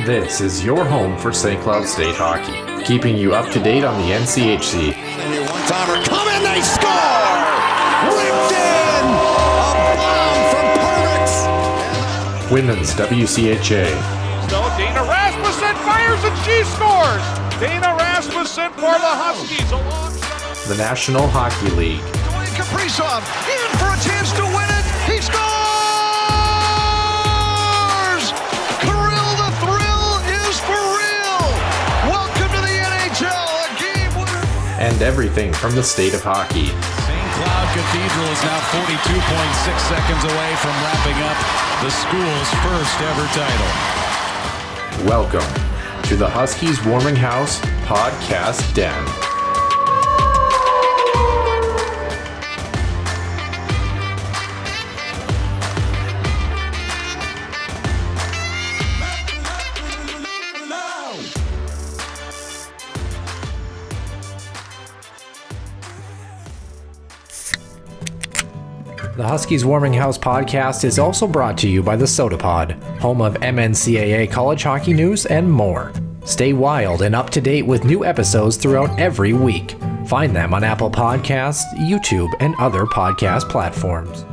This is your home for St. Cloud State hockey, keeping you up to date on the NCHC. One-timer coming, they score! Ripped in! A bomb from Pervix! Women's WCHA. So Dana Rasmussen fires and she scores! Dana Rasmussen for the Huskies alongside The National Hockey League. Dwayne Kaprizov in for a chance to win it! He scores! Kirill, the thrill is for real! Welcome to the NHL, a game winner! And everything from the state of hockey. St. Cloud Cathedral is now 42.6 seconds away from wrapping up the school's first ever title. Welcome to the Huskies Warming House Podcast Den. The Huskies Warming House podcast is also brought to you by the Soda Pod, home of NCHC college hockey news and more. Stay wild and up to date with new episodes throughout every week. Find them on Apple Podcasts, YouTube, and other podcast platforms.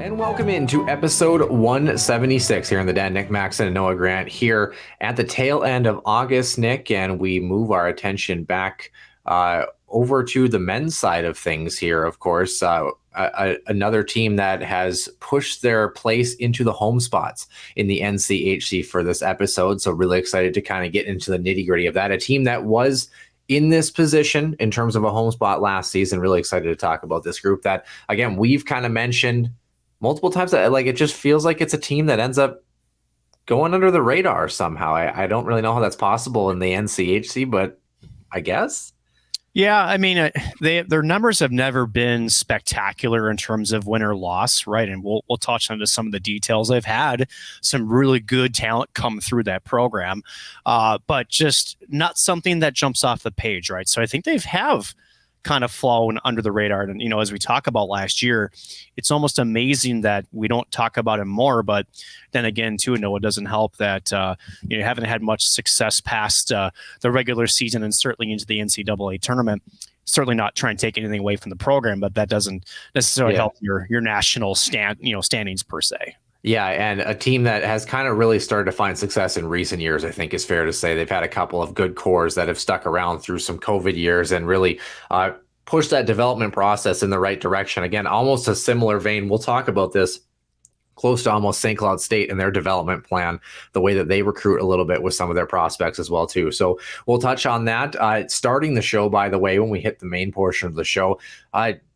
And welcome into episode 176 here in the Den. Nick Maxon and Noah Grant here at the tail end of August, Nick, and we move our attention back over to the men's side of things here, of course. Another team that has pushed their place into the home spots in the NCHC for this episode. So really excited to kind of get into the nitty gritty of that. A team that was in this position in terms of a home spot last season. Really excited to talk about this group that, again, we've kind of mentioned multiple times that like it just feels like it's a team that ends up going under the radar somehow. I don't really know how that's possible in the NCHC, but I guess. Yeah, I mean, their numbers have never been spectacular in terms of win or loss, right? And we'll touch on some of the details. They've had some really good talent come through that program, but just not something that jumps off the page, right? So I think they've kind of flown under the radar. And, you know, as we talk about last year, it's almost amazing that we don't talk about him more. But then again, too, no, it doesn't help that, you haven't had much success past the regular season and certainly into the NCAA tournament. Certainly not trying to take anything away from the program, but that doesn't necessarily help your national standings per se. Yeah, and a team that has kind of really started to find success in recent years, I think is fair to say. They've had a couple of good cores that have stuck around through some COVID years and really pushed that development process in the right direction. Again, almost a similar vein. We'll talk about this close to almost St. Cloud State and their development plan, the way that they recruit a little bit with some of their prospects as well, too. So we'll touch on that. Starting the show, by the way, when we hit the main portion of the show,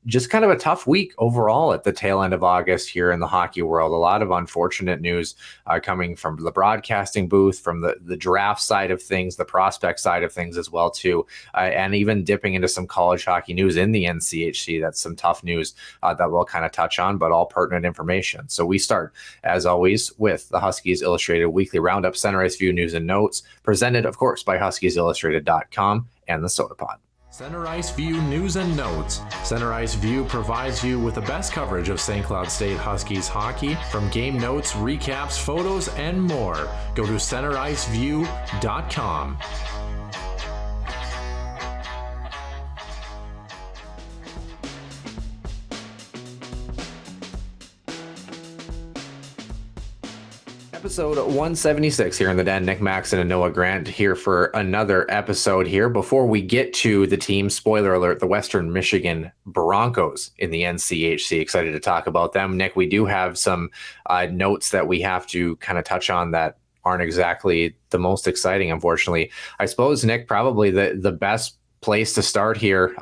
just kind of a tough week overall at the tail end of August here in the hockey world. A lot of unfortunate news coming from the broadcasting booth, from the draft side of things, the prospect side of things as well, too, and even dipping into some college hockey news in the NCHC. That's some tough news that we'll kind of touch on, but all pertinent information. So we start, as always, with the Huskies Illustrated Weekly Roundup, Center Ice View News and Notes, presented, of course, by HuskiesIllustrated.com and the Soda Pod. Center Ice View News and Notes. Center Ice View provides you with the best coverage of St. Cloud State Huskies hockey, from game notes, recaps, photos, and more. Go to centericeview.com. Episode 176 here in the Den. Nick Maxon and Noah Grant here for another episode here. Before we get to the team, spoiler alert, the Western Michigan Broncos in the NCHC. Excited to talk about them. Nick, we do have some notes that we have to kind of touch on that aren't exactly the most exciting, unfortunately. I suppose, Nick, probably the best place to start here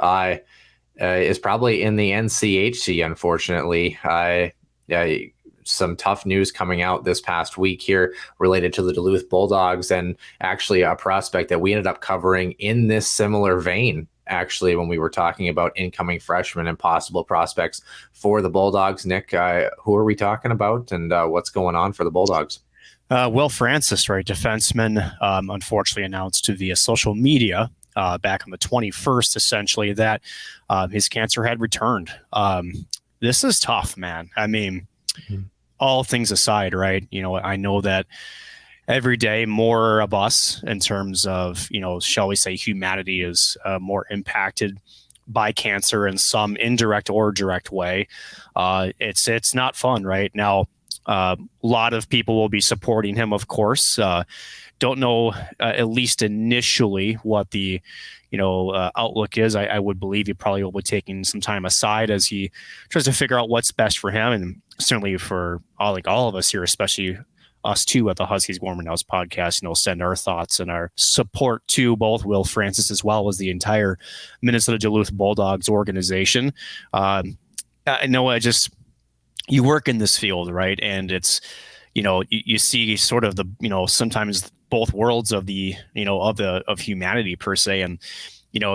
is probably in the NCHC, unfortunately. Some tough news coming out this past week here related to the Duluth Bulldogs, and actually a prospect that we ended up covering in this similar vein, actually, when we were talking about incoming freshmen and possible prospects for the Bulldogs. Nick, who are we talking about, and what's going on for the Bulldogs? Will Francis, right, defenseman, unfortunately announced via social media back on the 21st, essentially, that his cancer had returned. This is tough, man. I mean, all things aside, right? I know that every day more of us, in terms of, shall we say, humanity is more impacted by cancer in some indirect or direct way. It's not fun right now. A lot of people will be supporting him, of course. Don't know, at least initially, what the outlook is. I would believe he probably will be taking some time aside as he tries to figure out what's best for him, and certainly for all of us here, especially us too at the Huskies Warmer Now's podcast, send our thoughts and our support to both Will Francis as well as the entire Minnesota Duluth Bulldogs organization. I know you work in this field, right? And it's, you see sort of the, sometimes both worlds of the, of humanity per se. And,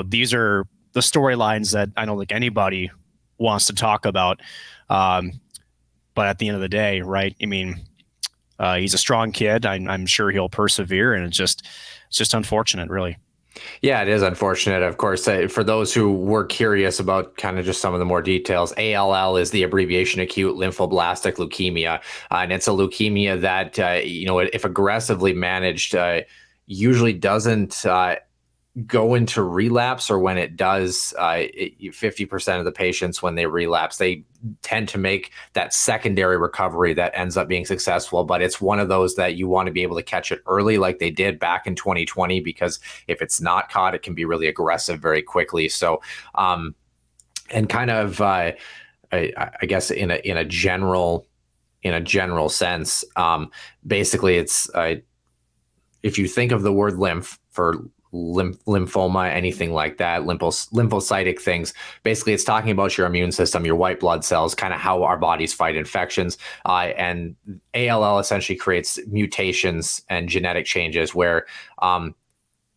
these are the storylines that I don't think anybody wants to talk about. But at the end of the day, right? I mean, he's a strong kid. I'm sure he'll persevere, and it's just unfortunate, really. Yeah, it is unfortunate. Of course, for those who were curious about kind of just some of the more details, ALL is the abbreviation acute lymphoblastic leukemia, and it's a leukemia that if aggressively managed, usually doesn't go into relapse, or when it does, 50% of the patients, when they relapse, they tend to make that secondary recovery that ends up being successful. But it's one of those that you want to be able to catch it early, like they did back in 2020, because if it's not caught, it can be really aggressive very quickly. So, and kind of, I guess in a general sense, basically it's, if you think of the word lymph for lymphoma, anything like that, lymphocytic things, basically it's talking about your immune system, your white blood cells, kind of how our bodies fight infections. And ALL essentially creates mutations and genetic changes where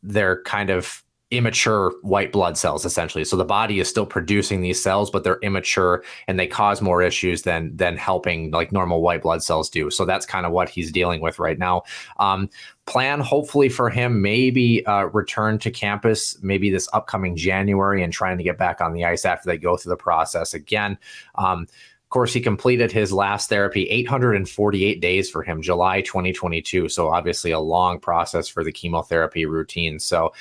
they're kind of immature white blood cells, essentially. So the body is still producing these cells, but they're immature and they cause more issues than helping like normal white blood cells do. So that's kind of what he's dealing with right now. Plan hopefully for him, maybe return to campus maybe this upcoming January, and trying to get back on the ice after they go through the process again. Of course, he completed his last therapy, 848 days for him, July 2022. So obviously a long process for the chemotherapy routine. So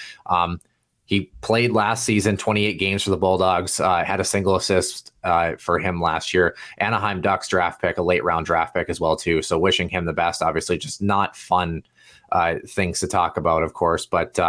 he played last season, 28 games for the Bulldogs, had a single assist for him last year. Anaheim Ducks draft pick, a late round draft pick as well too. So wishing him the best. Obviously just not fun things to talk about, of course, but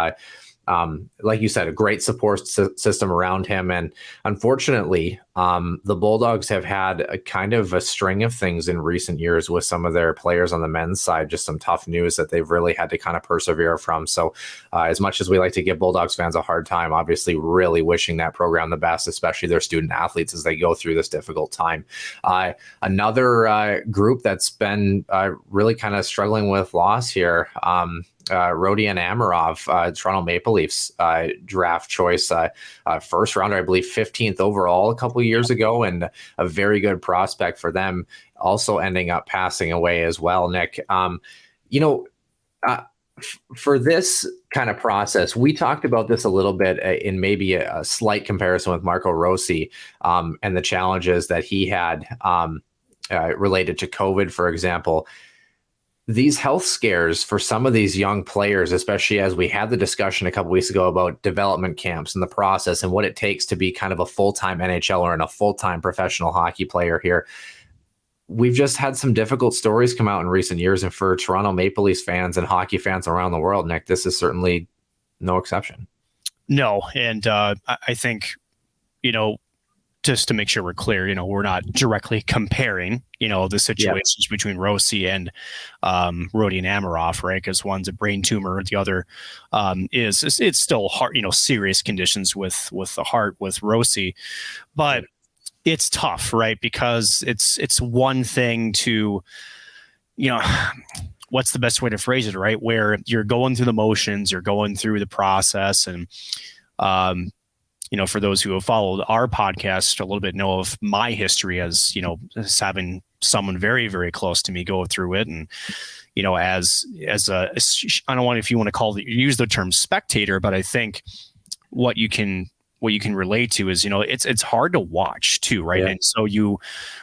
like you said, a great support system around him. And unfortunately, the Bulldogs have had a kind of a string of things in recent years with some of their players on the men's side, just some tough news that they've really had to kind of persevere from. So as much as we like to give Bulldogs fans a hard time, obviously really wishing that program the best, especially their student athletes as they go through this difficult time. Another group that's been really kind of struggling with loss here, Rodion Amirov, Toronto Maple Leafs draft choice, first rounder, I believe 15th overall a couple of years ago, and a very good prospect for them, also ending up passing away as well, Nick. For this kind of process, we talked about this a little bit in maybe a slight comparison with Marco Rossi and the challenges that he had related to COVID, for example. These health scares for some of these young players, especially as we had the discussion a couple weeks ago about development camps and the process and what it takes to be kind of a full-time NHLer and a full-time professional hockey player here. We've just had some difficult stories come out in recent years, and for Toronto Maple Leafs fans and hockey fans around the world, Nick, this is certainly no exception. No, and I think, just to make sure we're clear, we're not directly comparing, the situations between Rossi and Rodion Amirov, right? Because one's a brain tumor, the other it's still heart, serious conditions with the heart with Rossi, but it's tough, right? Because it's one thing to, what's the best way to phrase it, right? Where you're going through the motions, you're going through the process, and for those who have followed our podcast a little bit, know of my history as having someone very, very close to me go through it. And, as I don't want, if you want to use the term spectator, but I think what you can what you can relate to is, it's hard to watch too, right? Yeah. And so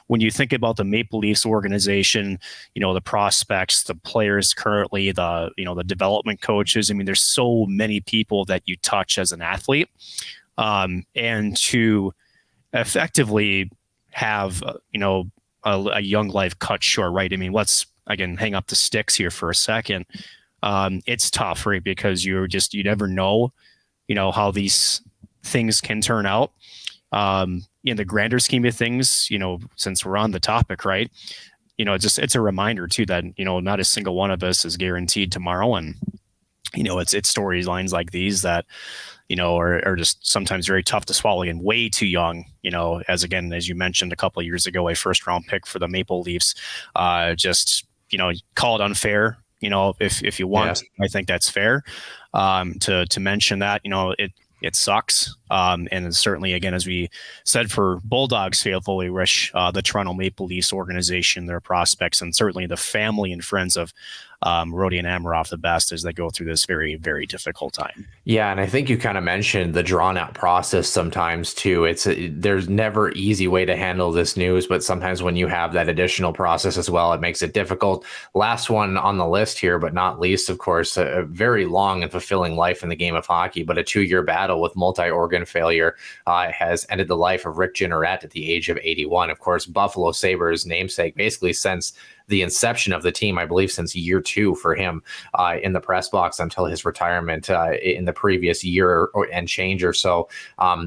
when you think about the Maple Leafs organization, the prospects, the players currently, the development coaches, I mean, there's so many people that you touch as an athlete, and to effectively have, a young life cut short, right? I mean, let's again hang up the sticks here for a second. It's tough, right? Because you never know, how these things can turn out. In the grander scheme of things, since we're on the topic, right? It's a reminder too that, not a single one of us is guaranteed tomorrow. And, it's storylines like these that, are just sometimes very tough to swallow and way too young, as you mentioned a couple of years ago, a first round pick for the Maple Leafs, call it unfair, if you want. Yeah. I think that's fair. To mention that, it sucks. And certainly, again, as we said, for Bulldogs faithful, we wish the Toronto Maple Leafs organization, their prospects, and certainly the family and friends of Rodi and Amarov the best as they go through this very, very difficult time. Yeah, and I think you kind of mentioned the drawn out process sometimes too. There's never easy way to handle this news, but sometimes when you have that additional process as well, it makes it difficult. Last one on the list here, but not least, of course, a very long and fulfilling life in the game of hockey, but a 2-year battle with multi-organ failure has ended the life of Rick Jeanneret at the age of 81. Of course, Buffalo Sabres namesake, basically since the inception of the team, I believe since year 2 for him in the press box until his retirement in the previous year and change or so.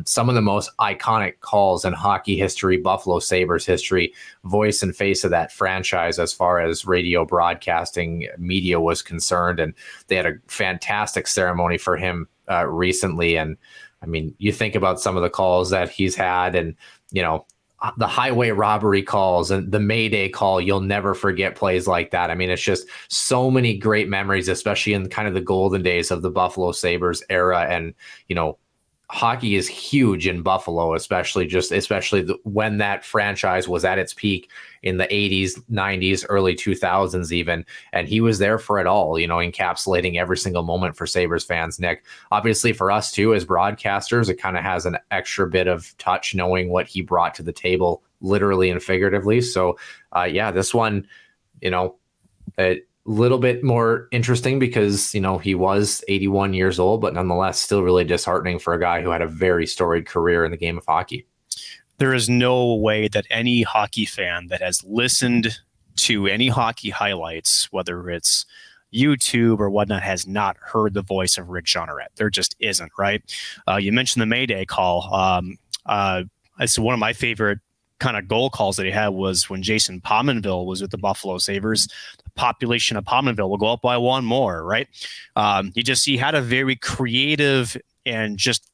Some of the most iconic calls in hockey history, Buffalo Sabres history, voice and face of that franchise as far as radio broadcasting media was concerned. And they had a fantastic ceremony for him recently. And I mean, you think about some of the calls that he's had and, the highway robbery calls and the Mayday call, you'll never forget plays like that. I mean, it's just so many great memories, especially in kind of the golden days of the Buffalo Sabres era. And, hockey is huge in Buffalo, especially when that franchise was at its peak in the 80s, 90s, early 2000s even. And he was there for it all, encapsulating every single moment for Sabres fans, Nick. Obviously for us too, as broadcasters, it kind of has an extra bit of touch knowing what he brought to the table, literally and figuratively. So this one, a little bit more interesting because, he was 81 years old, but nonetheless still really disheartening for a guy who had a very storied career in the game of hockey. There is no way that any hockey fan that has listened to any hockey highlights, whether it's YouTube or whatnot, has not heard the voice of Rick Jeanneret. There just isn't, right? You mentioned the Mayday call. It's one of my favorite kind of goal calls that he had was when Jason Pominville was with the Buffalo Sabres. The population of Pominville will go up by one more, right? He had a very creative and just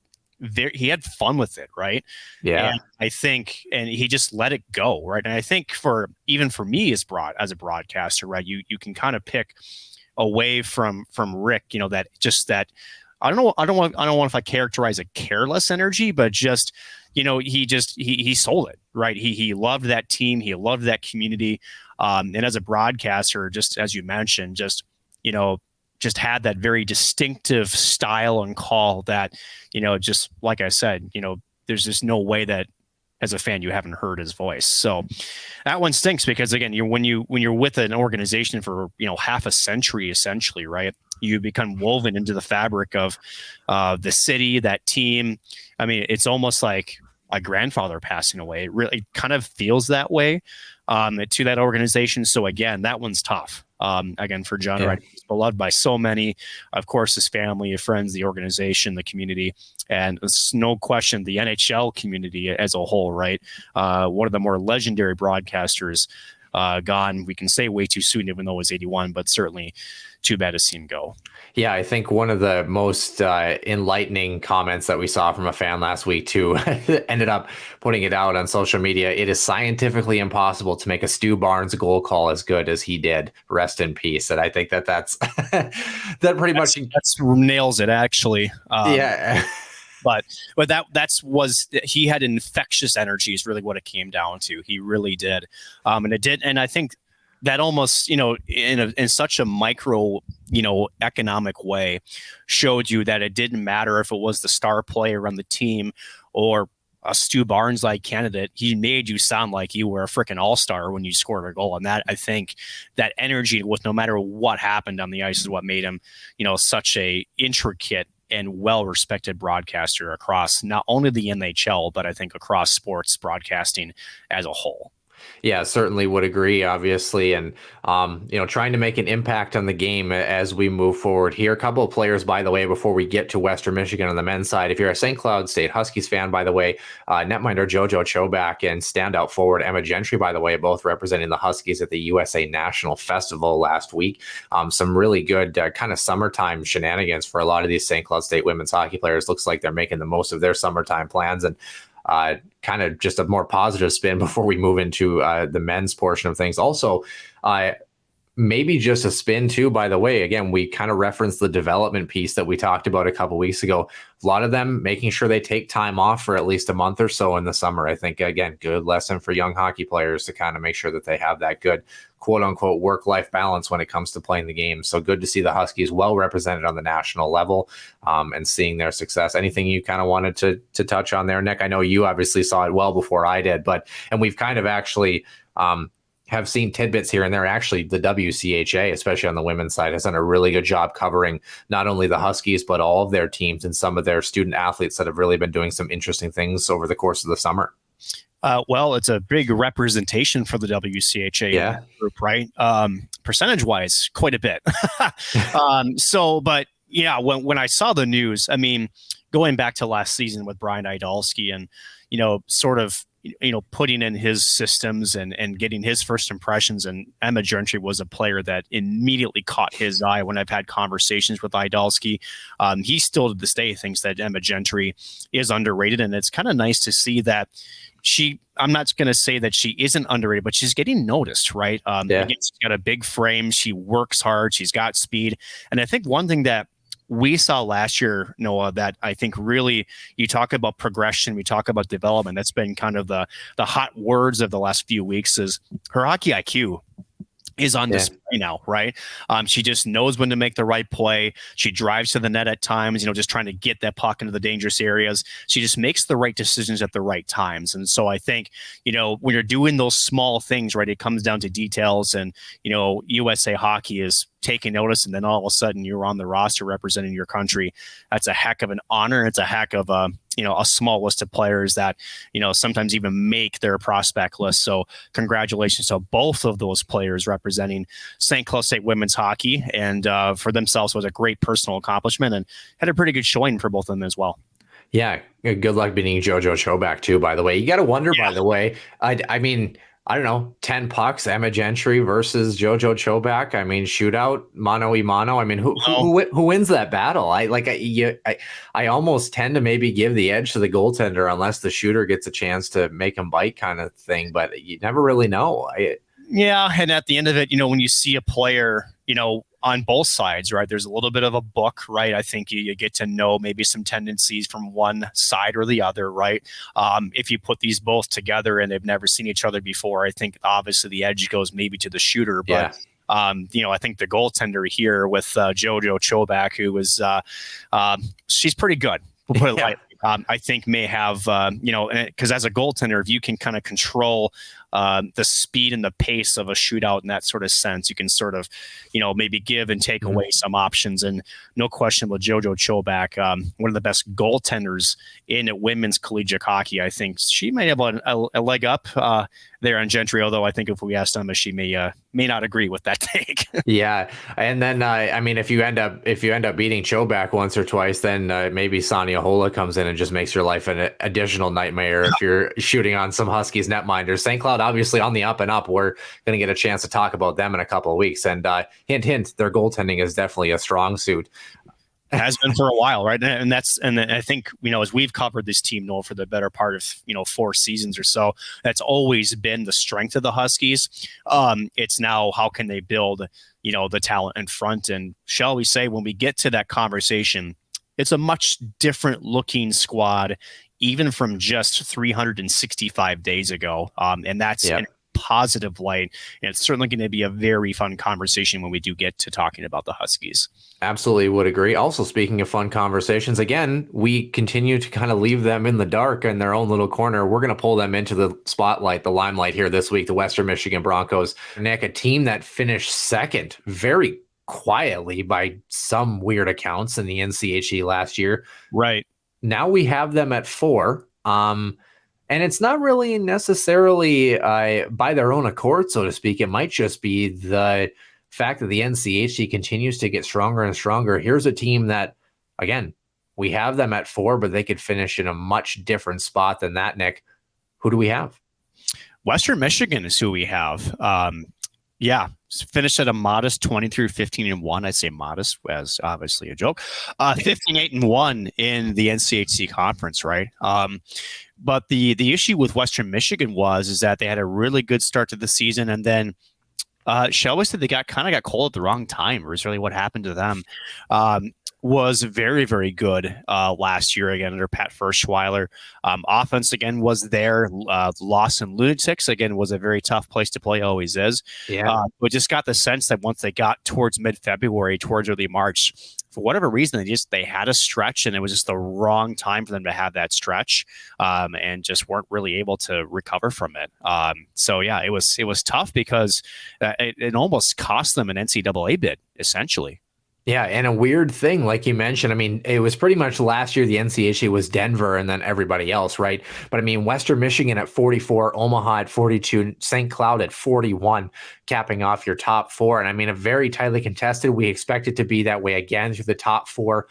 he had fun with it, right? Yeah. And I think, and he just let it go, right? And I think for me as a broadcaster, right, you can kind of pick away from Rick, that I don't know if I characterize a careless energy, but just, he sold it, right? He loved that team. He loved that community. And as a broadcaster, just as you mentioned, just had that very distinctive style and call that, just like I said, there's just no way that as a fan you haven't heard his voice. So that one stinks because again, when you're with an organization for, half a century, essentially, right? You become woven into the fabric of the city, that team. I mean, it's almost like a grandfather passing away. It really kind of feels that way to that organization. So again, that one's tough. Again, for John, right? He's beloved by so many, of course, his family, his friends, the organization, the community, and it's no question the NHL community as a whole, right? One of the more legendary broadcasters gone. We can say way too soon, even though it was 81, but certainly too bad to see him go. Yeah, I think one of the most enlightening comments that we saw from a fan last week too ended up putting it out on social media. It is scientifically impossible to make a Stu Barnes goal call as good as he did. Rest in peace. And I think that's that pretty much nails it actually. Yeah. But he had infectious energy is really what it came down to. He really did. And it did. And I think that almost, in such a micro, economic way, showed you that it didn't matter if it was the star player on the team or a Stu Barnes-like candidate. He made you sound like you were a freaking all-star when you scored a goal. And that, I think, that energy with no matter what happened on the ice is what made him, such a intricate and well-respected broadcaster across not only the NHL, but I think across sports broadcasting as a whole. Yeah, certainly would agree, obviously. And, trying to make an impact on the game as we move forward here. A couple of players, by the way, before we get to Western Michigan on the men's side. If you're a St. Cloud State Huskies fan, by the way, netminder JoJo Chobak and standout forward Emma Gentry, by the way, both representing the Huskies at the USA National Festival last week. Some really good kind of summertime shenanigans for a lot of these St. Cloud State women's hockey players. Looks like they're making the most of their summertime plans. And kind of just a more positive spin before we move into the men's portion of things. Also, maybe just a spin too, by the way. Again, we kind of referenced the development piece that we talked about a couple weeks ago. A lot of them making sure they take time off for at least a month or so in the summer. I think, again, good lesson for young hockey players to kind of make sure that they have that good quote unquote work-life balance when it comes to playing the game. So good to see the Huskies well represented on the national level and seeing their success. Anything you kind of wanted to touch on there, Nick? I know you obviously saw it well before I did, and we've kind of actually have seen tidbits here and there. Actually, the WCHA, especially on the women's side, has done a really good job covering not only the Huskies, but all of their teams and some of their student athletes that have really been doing some interesting things over the course of the summer. Well, it's a big representation for the WCHA group, right? Percentage-wise, quite a bit. But yeah, when I saw the news, I mean, going back to last season with Brian Idalski and, sort of, putting in his systems and getting his first impressions. And Emma Gentry was a player that immediately caught his eye when I've had conversations with Idalski. He still to this day thinks that Emma Gentry is underrated. And it's kind of nice to see that I'm not going to say that she isn't underrated, but she's getting noticed, right? Again, she's got a big frame. She works hard. She's got speed. And I think one thing that we saw last year, Noah, that I think really, you talk about progression, we talk about development. That's been kind of the hot words of the last few weeks is her hockey IQ is on display now, right? She just knows when to make the right play. She drives to the net at times, just trying to get that puck into the dangerous areas. She just makes the right decisions at the right times. And so I think, when you're doing those small things, right, it comes down to details. And, USA Hockey is taking notice, and then all of a sudden you're on the roster representing your country. That's a heck of an honor. It's a heck of a small list of players that, sometimes even make their prospect list. So congratulations to both of those players representing St. Cloud State women's hockey, and for themselves was a great personal accomplishment and had a pretty good showing for both of them as well. Yeah. Good luck beating JoJo Chobak too, by the way. You got to wonder, by the way, I mean, I don't know, 10 pucks, Emma Gentry versus JoJo Chobak. I mean, shootout, mano y mano. I mean, who wins that battle? I almost tend to maybe give the edge to the goaltender unless the shooter gets a chance to make him bite, kind of thing. But you never really know. Yeah, and at the end of it, when you see a player, on both sides, right, there's a little bit of a book, right? I think you get to know maybe some tendencies from one side or the other, right? If you put these both together and they've never seen each other before, I think obviously the edge goes maybe to the shooter, but I think the goaltender here with JoJo Chobak, who was she's pretty good. We'll put it lightly. I think may have, because as a goaltender, if you can kind of control the speed and the pace of a shootout in that sort of sense, you can sort of, maybe give and take away some options. And no question with JoJo Chobak, one of the best goaltenders in women's collegiate hockey. I think she may have a leg up there on Gentry, although I think if we asked Emma, she may not agree with that take. Yeah. And then, I mean, if you end up beating Chobak once or twice, then maybe Sonia Hola comes in and just makes your life an additional nightmare if you're shooting on some Huskies netminders. St. Cloud, obviously on the up and up. We're going to get a chance to talk about them in a couple of weeks. And hint, hint, their goaltending is definitely a strong suit. Has been for a while, right? And I think, as we've covered this team, Noel, for the better part of, 4 seasons or so, that's always been the strength of the Huskies. It's now how can they build, the talent in front. And shall we say, when we get to that conversation, it's a much different looking squad, even from just 365 days ago. And that's positive light. And it's certainly going to be a very fun conversation when we do get to talking about the Huskies. Absolutely would agree. Also, speaking of fun conversations, again, we continue to kind of leave them in the dark in their own little corner. We're going to pull them into the spotlight, the limelight here this week, the Western Michigan Broncos. Nick, a team that finished second very quietly by some weird accounts in the NCHC last year. Right. Now we have them at 4. And it's not really necessarily by their own accord, so to speak. It might just be the fact that the NCHC continues to get stronger and stronger. Here's a team that, again, we have them at 4, but they could finish in a much different spot than that, Nick. Who do we have? Western Michigan is who we have. Finished at a modest 23-15-1. I'd say modest, as obviously a joke. 15-8-1 in the NCHC conference, right? But the issue with Western Michigan is that they had a really good start to the season, and then shall we say they got cold at the wrong time, or is really what happened to them. Was very, very good last year again under Pat Ferschweiler. Offense again was there. Loss in Lunatics again was a very tough place to play, always is. Yeah. But just got the sense that once they got towards mid-February, towards early March, for whatever reason, they had a stretch, and it was just the wrong time for them to have that stretch, and just weren't really able to recover from it. It was tough because it almost cost them an NCAA bid, essentially. Yeah, and a weird thing, like you mentioned, I mean, it was pretty much last year the NCHC was Denver and then everybody else, right? But I mean, Western Michigan at 44, Omaha at 42, St. Cloud at 41, capping off your top 4. And I mean, a very tightly contested. We expect it to be that way again through the top 4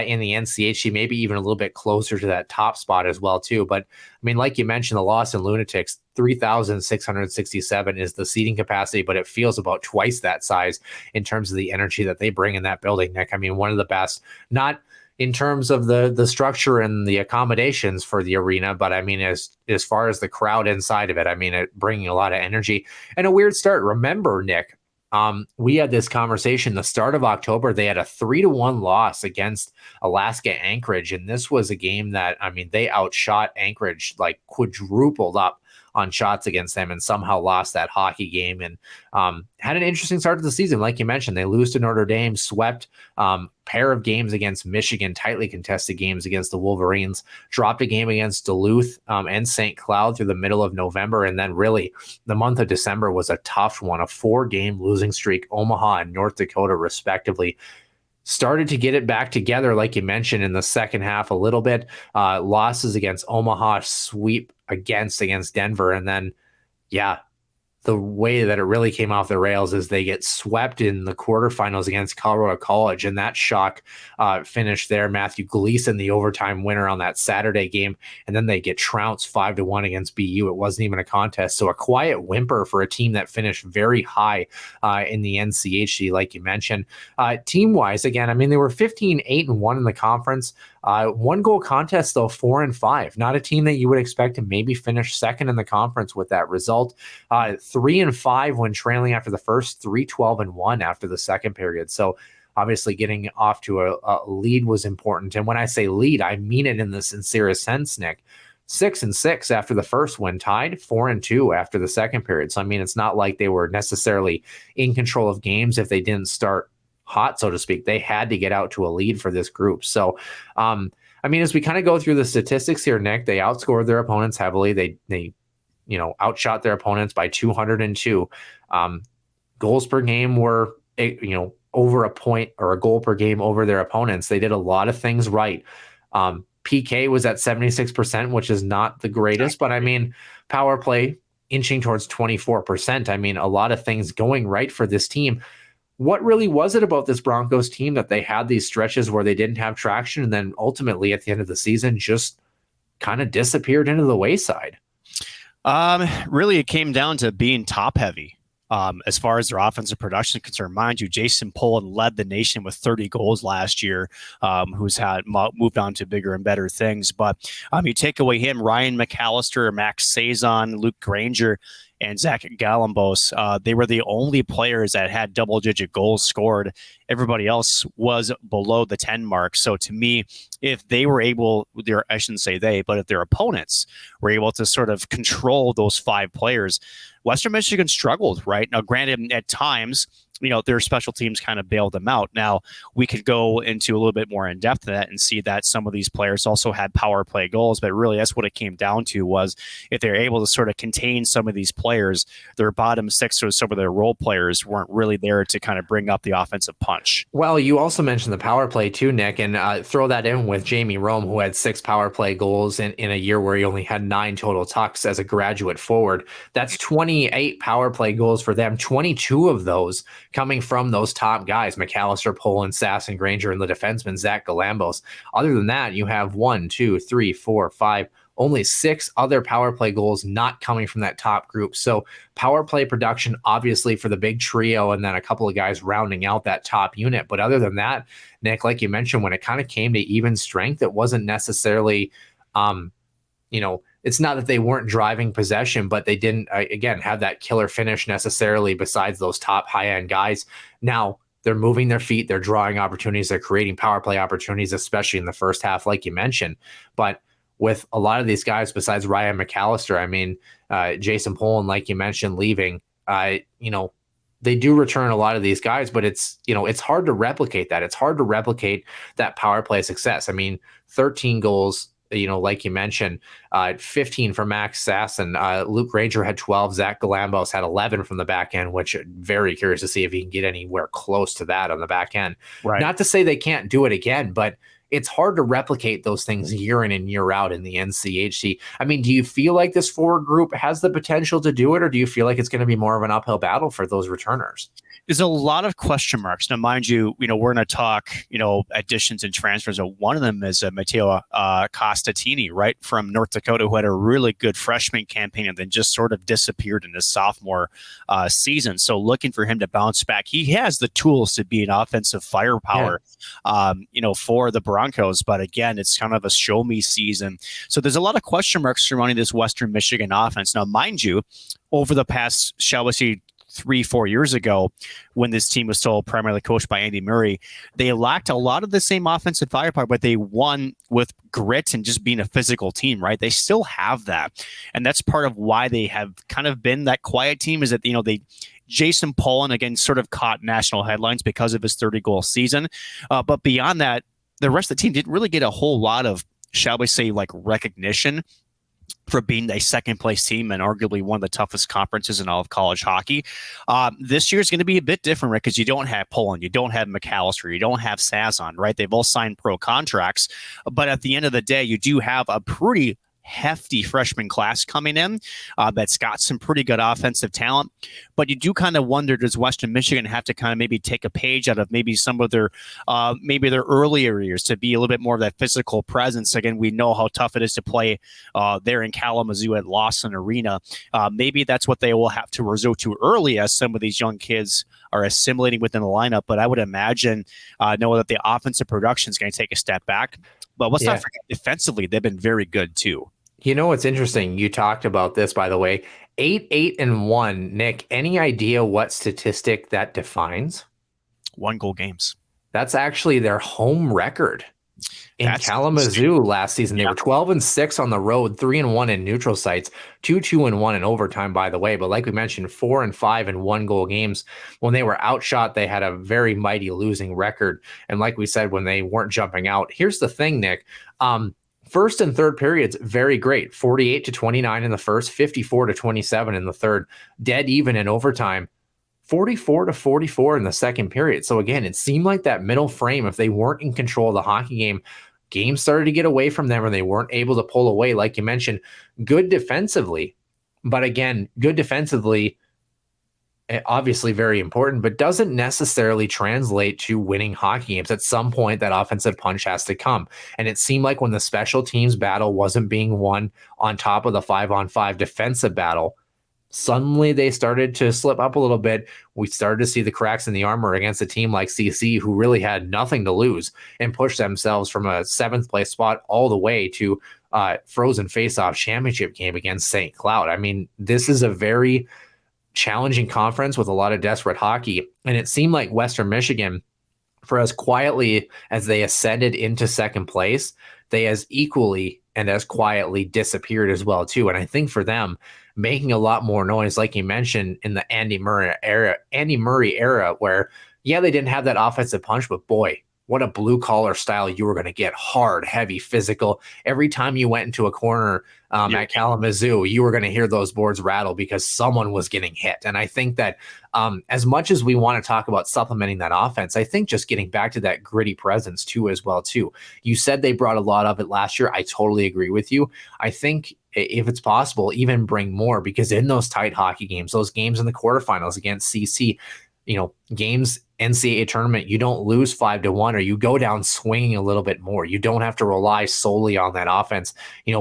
in the NCHC, maybe even a little bit closer to that top spot as well, too. But I mean, like you mentioned, the loss in Lunatics, 3,667 is the seating capacity, but it feels about twice that size in terms of the energy that they bring in that building, Nick. I mean, one of the best, not in terms of the structure and the accommodations for the arena, but I mean, as far as the crowd inside of it, I mean, it bringing a lot of energy and a weird start. Remember, Nick, we had this conversation the start of October. They had a 3-1 loss against Alaska Anchorage, and this was a game that, I mean, they outshot Anchorage, like quadrupled up on shots against them, and somehow lost that hockey game, and had an interesting start to the season. Like you mentioned, they lose to Notre Dame, swept pair of games against Michigan, tightly contested games against the Wolverines, dropped a game against Duluth and St. Cloud through the middle of November, and then really the month of December was a tough one, a 4-game losing streak, Omaha and North Dakota respectively. Started to get it back together, like you mentioned, in the second half a little bit. Losses against Omaha, sweep against Denver, and then, the way that it really came off the rails is they get swept in the quarterfinals against Colorado College, and that shock finish there. Matthew Gleason, the overtime winner on that Saturday game, and then they get trounced 5-1 against BU. It wasn't even a contest, so a quiet whimper for a team that finished very high in the NCHC, like you mentioned. Team-wise, again, I mean, they were 15-8-1 in the conference. 1-goal contest, though, 4-5. Not a team that you would expect to maybe finish second in the conference with that result. 3-5 when trailing after the first, 3-12-1 after the second period. So obviously getting off to a lead was important. And when I say lead, I mean it in the sincerest sense, Nick. 6-6 after the first win, tied 4-2 after the second period. So, I mean, it's not like they were necessarily in control of games if they didn't start hot, so to speak. They had to get out to a lead for this group. So, I mean, as we kind of go through the statistics here, Nick, they outscored their opponents heavily. They outshot their opponents by 202. Goals per game were, over a point or a goal per game over their opponents. They did a lot of things right. PK was at 76%, which is not the greatest, but I mean, power play inching towards 24%. I mean, a lot of things going right for this team. What really was it about this Broncos team that they had these stretches where they didn't have traction and then ultimately at the end of the season just kind of disappeared into the wayside? Really, it came down to being top heavy. As far as their offensive production is concerned, mind you, Jason Pullen led the nation with 30 goals last year, who's moved on to bigger and better things. But you take away him, Ryan McAllister, Max Saison, Luke Granger, and Zach Galambos. They were the only players that had double-digit goals scored. Everybody else was below the 10 mark. So to me, if they were able, I shouldn't say they, but if their opponents were able to sort of control those 5 players, Western Michigan struggled, right? Now, granted, at times, their special teams kind of bailed them out. Now, we could go into a little bit more in depth of that and see that some of these players also had power play goals, but really that's what it came down to, was if they're able to sort of contain some of these players, their bottom 6 or some of their role players weren't really there to kind of bring up the offensive punch. Well, you also mentioned the power play too, Nick, and throw that in with Jamie Rome, who had 6 power play goals in a year where he only had 9 total tucks as a graduate forward. That's 28 power play goals for them, 22 of those coming from those top guys, McAllister, Poland, Sass, and Granger, and the defenseman, Zach Galambos. Other than that, you have 1, 2, 3, 4, 5, only 6 other power play goals not coming from that top group. So power play production, obviously, for the big trio, and then a couple of guys rounding out that top unit. But other than that, Nick, like you mentioned, when it kind of came to even strength, it wasn't necessarily, it's not that they weren't driving possession, but they didn't, again, have that killer finish necessarily besides those top high-end guys. Now, they're moving their feet, they're drawing opportunities, they're creating power play opportunities, especially in the first half, like you mentioned. But with a lot of these guys, besides Ryan McAllister, Jason Poland, like you mentioned, leaving, they do return a lot of these guys, but it's hard to replicate that. It's hard to replicate that power play success. 13 goals, like you mentioned, 15 for Max Sass, and Luke Granger had 12. Zach Galambos had 11 from the back end, which I'm very curious to see if he can get anywhere close to that on the back end. Right. Not to say they can't do it again, but it's hard to replicate those things year in and year out in the NCHC. Do you feel like this forward group has the potential to do it, or do you feel like it's going to be more of an uphill battle for those returners? There's a lot of question marks. Now, mind you, we're going to talk, additions and transfers. One of them is Matteo Costatini, right, from North Dakota, who had a really good freshman campaign and then just sort of disappeared in his sophomore season. So looking for him to bounce back. He has the tools to be an offensive firepower, for the Broncos. But again, it's kind of a show me season. So there's a lot of question marks surrounding this Western Michigan offense. Now, mind you, over the past, shall we say, 3-4 years ago, when this team was still primarily coached by Andy Murray, they lacked a lot of the same offensive firepower, but they won with grit and just being a physical team, right? They still have that. And that's part of why they have kind of been that quiet team, is that, Jason Poland, again, sort of caught national headlines because of his 30-goal season. But beyond that, the rest of the team didn't really get a whole lot of, shall we say, like recognition for being a second-place team and arguably one of the toughest conferences in all of college hockey. This year is going to be a bit different, right? Because you don't have Poland, you don't have McAllister, you don't have Sazon, right? They've all signed pro contracts. But at the end of the day, you do have a pretty hefty freshman class coming in that's got some pretty good offensive talent. But you do kind of wonder, does Western Michigan have to kind of maybe take a page out of maybe some of their earlier years to be a little bit more of that physical presence? Again, we know how tough it is to play there in Kalamazoo at Lawson Arena. Maybe that's what they will have to resort to early as some of these young kids are assimilating within the lineup. But I would imagine know that the offensive production is going to take a step back. But let's not forget, defensively, they've been very good too. What's interesting? You talked about this, by the way, 8-8-1. Nick, any idea what statistic that defines? 1-goal games. That's actually their home record in Kalamazoo last season. They were 12-6 on the road, 3-1 in neutral sites, 2-2-1 in overtime, by the way. But like we mentioned, 4-5 in 1-goal games. When they were outshot, they had a very mighty losing record. And like we said, when they weren't jumping out, here's the thing, Nick. First and third periods, very great. 48-29 in the first, 54-27 in the third. Dead even in overtime. 44-44 in the second period. So again, it seemed like that middle frame, if they weren't in control of the hockey game, games started to get away from them and they weren't able to pull away. Like you mentioned, good defensively. But again, good defensively, obviously very important, but doesn't necessarily translate to winning hockey games. At some point, that offensive punch has to come. And it seemed like when the special teams battle wasn't being won on top of the 5-on-5 defensive battle, suddenly they started to slip up a little bit. We started to see the cracks in the armor against a team like CC, who really had nothing to lose and pushed themselves from a 7th place spot all the way to frozen face-off championship game against St. Cloud. I mean, this is a very challenging conference with a lot of desperate hockey. And it seemed like Western Michigan, for as quietly as they ascended into second place, they as equally and as quietly disappeared as well too. And I think for them, making a lot more noise, like you mentioned, in the Andy Murray era, where they didn't have that offensive punch, but boy, what a blue collar style you were going to get. Hard, heavy, physical. Every time you went into a corner at Kalamazoo, you were going to hear those boards rattle because someone was getting hit. And I think that as much as we want to talk about supplementing that offense, I think just getting back to that gritty presence too as well too. You said they brought a lot of it last year. I totally agree with you. I think if it's possible, even bring more, because in those tight hockey games, those games in the quarterfinals against CC, games NCAA tournament, you don't lose 5-1, or you go down swinging a little bit more. You don't have to rely solely on that offense.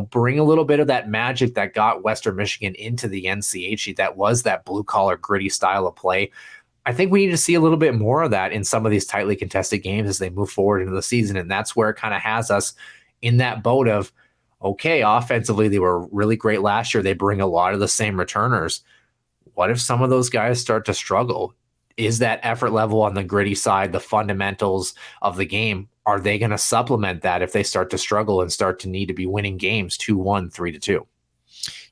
Bring a little bit of that magic that got Western Michigan into the NCHC. That was that blue collar gritty style of play. I think we need to see a little bit more of that in some of these tightly contested games as they move forward into the season. And that's where it kind of has us in that boat of, okay, offensively, they were really great last year. They bring a lot of the same returners. What if some of those guys start to struggle? Is that effort level on the gritty side, the fundamentals of the game, are they going to supplement that if they start to struggle and start to need to be winning games 2-1, 3-2?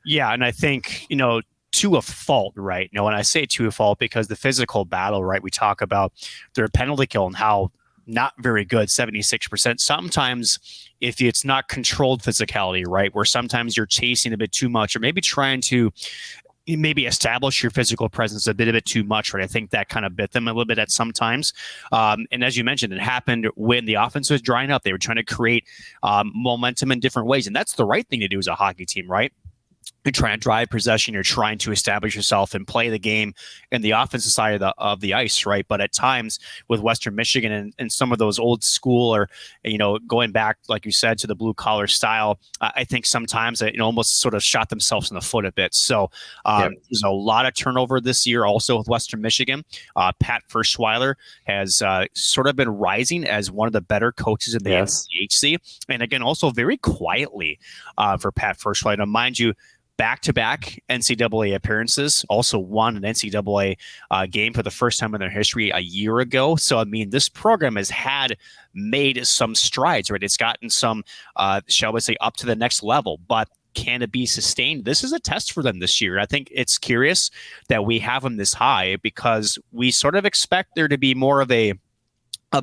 Yeah, and I think, to a fault, right? When I say to a fault, because the physical battle, right, we talk about their penalty kill and how not very good, 76%. Sometimes if it's not controlled physicality, right, where sometimes you're chasing a bit too much, or maybe trying to establish your physical presence a bit too much, right? I think that kind of bit them a little bit at some times. And as you mentioned, it happened when the offense was drying up. They were trying to create momentum in different ways. And that's the right thing to do as a hockey team, right? You're trying to drive possession. You're trying to establish yourself and play the game in the offensive side of the ice, right? But at times with Western Michigan and some of those old school, or going back, like you said, to the blue collar style, I think sometimes it almost sort of shot themselves in the foot a bit. So there's a lot of turnover this year, also with Western Michigan. Pat Ferschweiler has sort of been rising as one of the better coaches in the NCHC, and again, also very quietly for Pat Ferschweiler. Now, mind you, back-to-back NCAA appearances, also won an NCAA game for the first time in their history a year ago. So, I mean, this program has made some strides, right? It's gotten some, shall we say, up to the next level, but can it be sustained? This is a test for them this year. I think it's curious that we have them this high because we sort of expect there to be more of a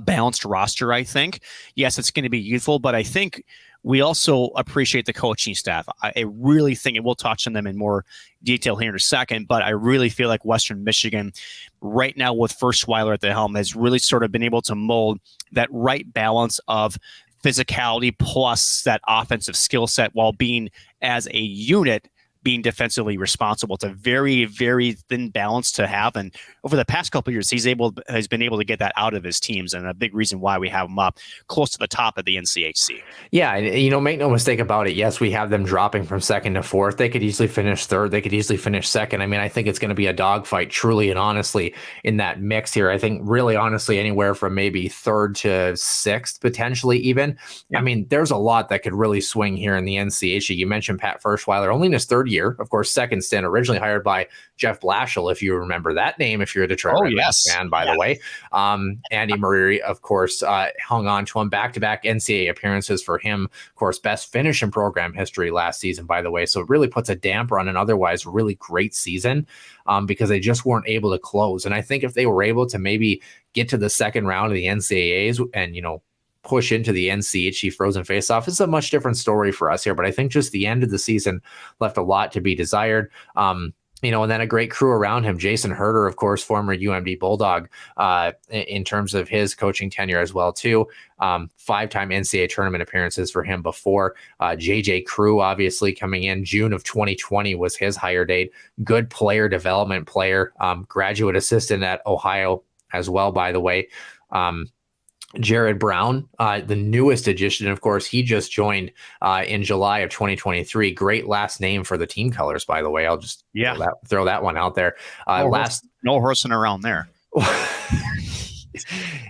balanced roster, I think. Yes, it's going to be youthful, but I think we also appreciate the coaching staff. I really think, and we'll touch on them in more detail here in a second, but I really feel like Western Michigan right now with Ferschweiler at the helm has really sort of been able to mold that right balance of physicality plus that offensive skill set while being, as a unit, being defensively responsible. It's a very, very thin balance to have. And over the past couple of years, has been able to get that out of his teams. And a big reason why we have him up close to the top of the NCHC. Yeah. And, make no mistake about it. Yes, we have them dropping from second to fourth. They could easily finish third. They could easily finish second. I mean, I think it's going to be a dogfight, truly and honestly, in that mix here. I think really honestly, anywhere from maybe third to sixth, potentially even. Yeah. I mean, there's a lot that could really swing here in the NCHC. You mentioned Pat Ferschweiler, only in his third year, of course, second stint, originally hired by Jeff Blashill, if you remember that name, if you're a Detroit Red Wings fan, by the way. Andy Murray, of course, hung on to him, back-to-back NCAA appearances for him, of course, best finish in program history last season, by the way. So it really puts a damper on an otherwise really great season because they just weren't able to close. And I think if they were able to maybe get to the second round of the NCAAs and, push into the NCHC frozen faceoff, it's a much different story for us here. But I think just the end of the season left a lot to be desired. And then a great crew around him. Jason Herter, of course, former UMD Bulldog, in terms of his coaching tenure as well, too. 5-time NCAA tournament appearances for him before. JJ Crew, obviously, coming in June of 2020 was his hire date. Good player development player, graduate assistant at Ohio as well, by the way. Jared Brown, the newest addition, of course, he just joined in July of 2023. Great last name for the team colors, by the way. I'll just throw that one out there. No horsing around there.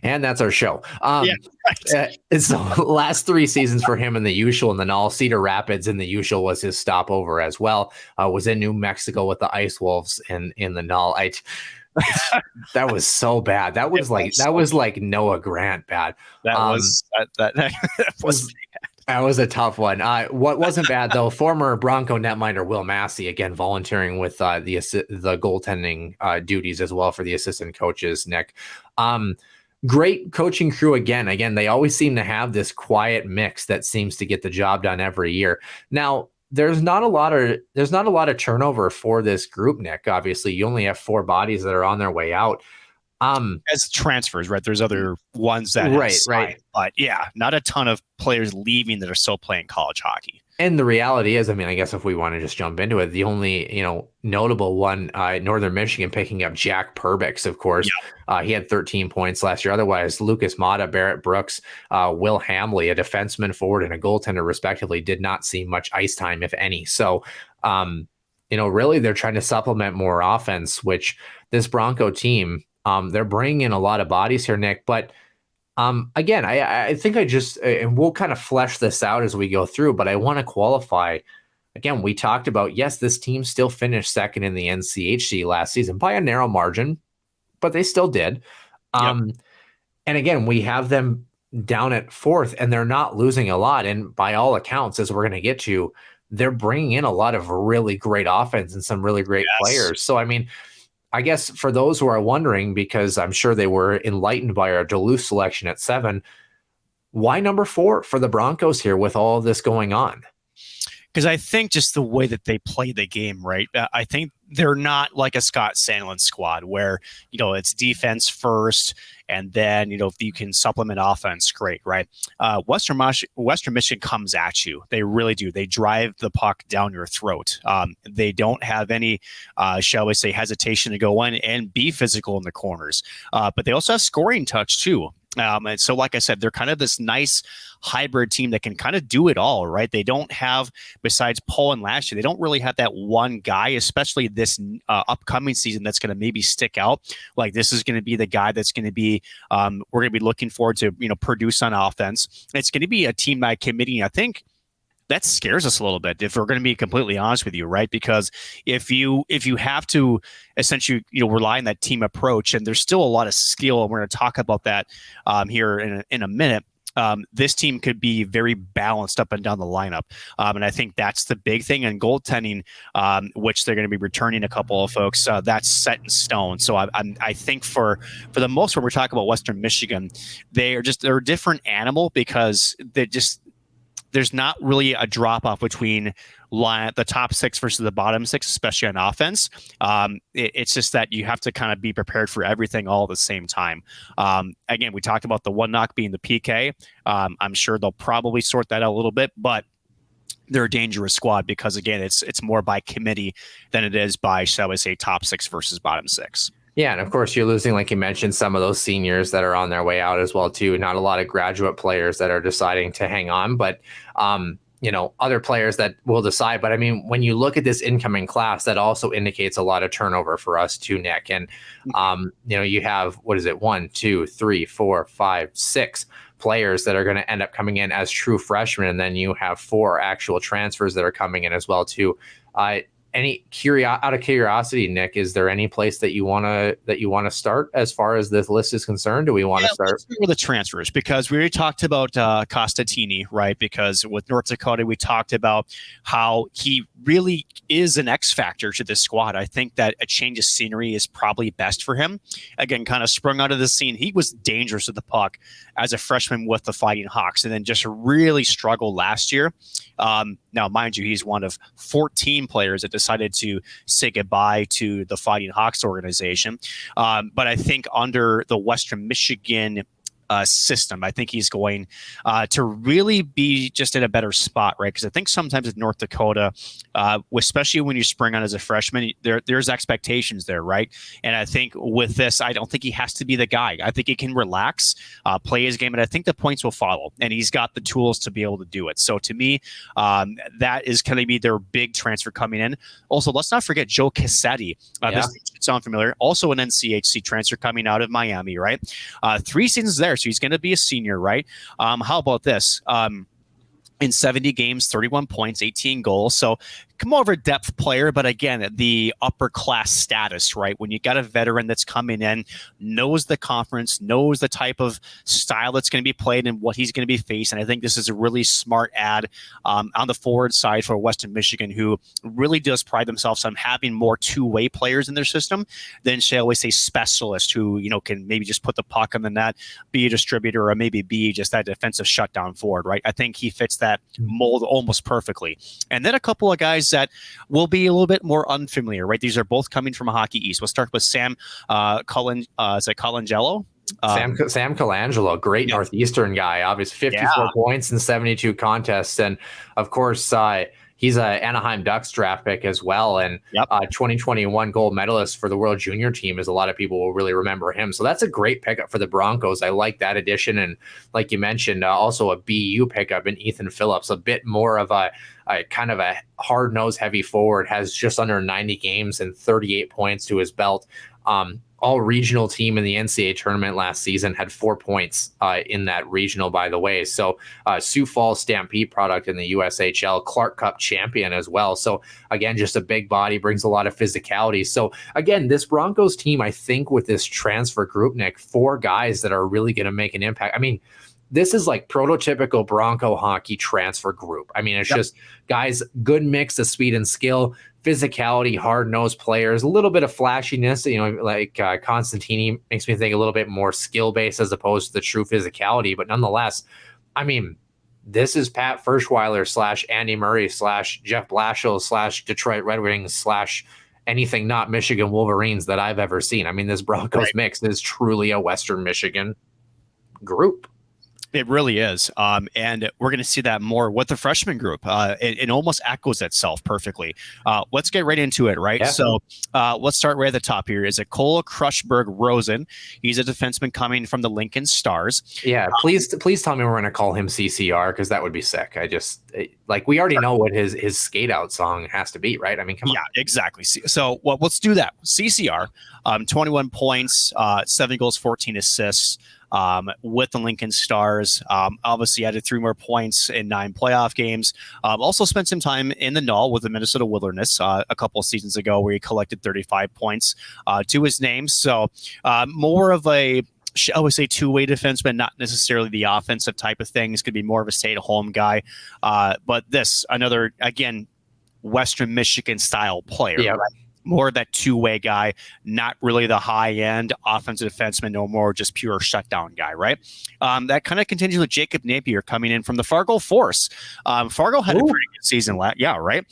And that's our show. Right. So last 3 seasons for him in the usual and the Null. Cedar Rapids in the usual was his stopover as well. Was in New Mexico with the Ice Wolves in the Null. That was so bad. That was like Noah Grant bad. That was a tough one. What wasn't bad though, former Bronco netminder Will Massey, again volunteering with the goaltending duties as well for the assistant coaches, Nick. Great coaching crew again. They always seem to have this quiet mix that seems to get the job done every year. Now, there's not a lot of turnover for this group, Nick. Obviously, you only have 4 bodies that are on their way out. As transfers, right? There's other ones that right. But yeah, not a ton of players leaving that are still playing college hockey. And the reality is, I guess if we want to just jump into it, the only, notable one, Northern Michigan picking up Jack Perbix, of course. Yeah. He had 13 points last year. Otherwise, Lucas Mata, Barrett Brooks, Will Hamley, a defenseman, forward, and a goaltender, respectively, did not see much ice time, if any. So, really, they're trying to supplement more offense, which this Bronco team, they're bringing in a lot of bodies here, Nick, but again, I think and we'll kind of flesh this out as we go through, but I want to qualify. Again, we talked about, yes, this team still finished second in the NCHC last season by a narrow margin, but they still did. And again, we have them down at 4th, and they're not losing a lot. And by all accounts, as we're going to get to, they're bringing in a lot of really great offense and some really great players. So, I guess for those who are wondering, because I'm sure they were enlightened by our Duluth selection at 7, why number 4 for the Broncos here with all of this going on? Because I think just the way that they play the game, right? I think they're not like a Scott Sandlin squad where, it's defense first and then, if you can supplement offense, great, right? Western Michigan comes at you. They really do. They drive the puck down your throat. They don't have any, shall we say, hesitation to go in and be physical in the corners. But they also have scoring touch too. And so, like I said, they're kind of this nice hybrid team that can kind of do it all, right? They don't have, besides Paul and last year, they don't really have that one guy, especially this upcoming season, that's going to maybe stick out. Like, this is going to be the guy that's going to be, we're going to be looking forward to, produce on offense. It's going to be a team by committee, I think. That scares us a little bit, if we're going to be completely honest with you, right? Because if you have to essentially rely on that team approach, and there's still a lot of skill, and we're going to talk about that here in a minute. This team could be very balanced up and down the lineup, and I think that's the big thing. And goaltending, which they're going to be returning a couple of folks, that's set in stone. So I think for the most part, we're talking about Western Michigan. They're a different animal because there's not really a drop off between the top 6 versus the bottom 6, especially on offense. It's just that you have to kind of be prepared for everything all at the same time. Again, we talked about the one knock being the PK. I'm sure they'll probably sort that out a little bit, but they're a dangerous squad because, again, it's more by committee than it is by, shall we say, top 6 versus bottom 6. Yeah, and of course you're losing, like you mentioned, some of those seniors that are on their way out as well too. Not a lot of graduate players that are deciding to hang on, but other players that will decide. But when you look at this incoming class, that also indicates a lot of turnover for us too, Nick. And you have, 1, 2, 3, 4, 5, 6 players that are going to end up coming in as true freshmen, and then you have 4 actual transfers that are coming in as well too. Out of curiosity, Nick, is there any place that you want to start as far as this list is concerned? Do we want to start with the transfers? Because we already talked about Costatini, right? Because with North Dakota, we talked about how he really is an X factor to this squad. I think that a change of scenery is probably best for him. Again, kind of sprung out of the scene. He was dangerous with the puck as a freshman with the Fighting Hawks, and then just really struggled last year. Now, mind you, he's one of 14 players that decided to say goodbye to the Fighting Hawks organization. But I think under the Western Michigan system. I think he's going to really be just in a better spot, right? Because I think sometimes with North Dakota, especially when you spring on as a freshman, there's expectations there, right? And I think with this, I don't think he has to be the guy. I think he can relax, play his game, and I think the points will follow. And he's got the tools to be able to do it. So to me, that is going to be their big transfer coming in. Also, let's not forget Joe Cassetti. This should sound familiar. Also an NCHC transfer coming out of Miami, right? 3 seasons there, so he's going to be a senior, right? How about this? In 70 games, 31 points, 18 goals. So come over depth player, but again, the upper class status, right? When you got a veteran that's coming in, knows the conference, knows the type of style that's going to be played and what he's going to be facing. I think this is a really smart ad on the forward side for Western Michigan, who really does pride themselves on having more two-way players in their system than, shall we say, specialists who, can maybe just put the puck on the net, be a distributor, or maybe be just that defensive shutdown forward, right? I think he fits that mold almost perfectly. And then a couple of guys that will be a little bit more unfamiliar, right? These are both coming from Hockey East. We'll start with Sam Colangelo. Sam Colangelo, great Northeastern guy, obviously 54 points in 72 contests. And of course, he's an Anaheim Ducks draft pick as well. And 2021 gold medalist for the World Junior team, as a lot of people will really remember him. So that's a great pickup for the Broncos. I like that addition. And like you mentioned, also a BU pickup in Ethan Phillips, a bit more of a kind of a hard-nosed heavy forward, has just under 90 games and 38 points to his belt. All regional team in the NCAA tournament last season, had 4 points in that regional, by the way. So Sioux Falls Stampede product in the USHL, Clark Cup champion as well. So again, just a big body, brings a lot of physicality. So again, this Broncos team, I think with this transfer group, Nick, 4 guys that are really going to make an impact. I mean, this is like prototypical Bronco hockey transfer group. I mean, it's just guys, good mix of speed and skill, physicality, hard-nosed players, a little bit of flashiness, like Constantini makes me think a little bit more skill-based as opposed to the true physicality. But nonetheless, I mean, this is Pat Ferschweiler / Andy Murray / Jeff Blashill / Detroit Red Wings / anything not Michigan Wolverines that I've ever seen. I mean, this Broncos mix is truly a Western Michigan group. It really is. And we're going to see that more with the freshman group. It almost echoes itself perfectly. Let's get right into it, right? Yeah. So let's start right at the top here. Is it Cole Crushberg-Rosen? He's a defenseman coming from the Lincoln Stars. Yeah, please tell me we're going to call him CCR, because that would be sick. We already know what his skate out song has to be, right? I mean, come on. Yeah, exactly. So let's do that. CCR, 21 points, 7 goals, 14 assists. With the Lincoln Stars, obviously added 3 more points in 9 playoff games. Also spent some time in the Null with the Minnesota Wilderness a couple of seasons ago, where he collected 35 points to his name. So more of a, I would say, two-way defenseman, not necessarily the offensive type of things. Could be more of a stay-at-home guy. But this, another, again, Western Michigan style player. Yeah. Right? More of that two-way guy, not really the high-end offensive defenseman, no more just pure shutdown guy, right? That kind of continues with Jacob Napier coming in from the Fargo Force. Fargo had a pretty good season. Right?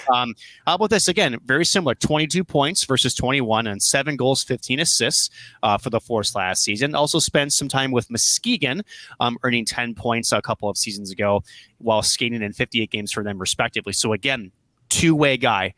How about this? Again, very similar, 22 points versus 21 and 7 goals, 15 assists for the Force last season. Also spent some time with Muskegon, earning 10 points a couple of seasons ago while skating in 58 games for them respectively. So again, two-way guy.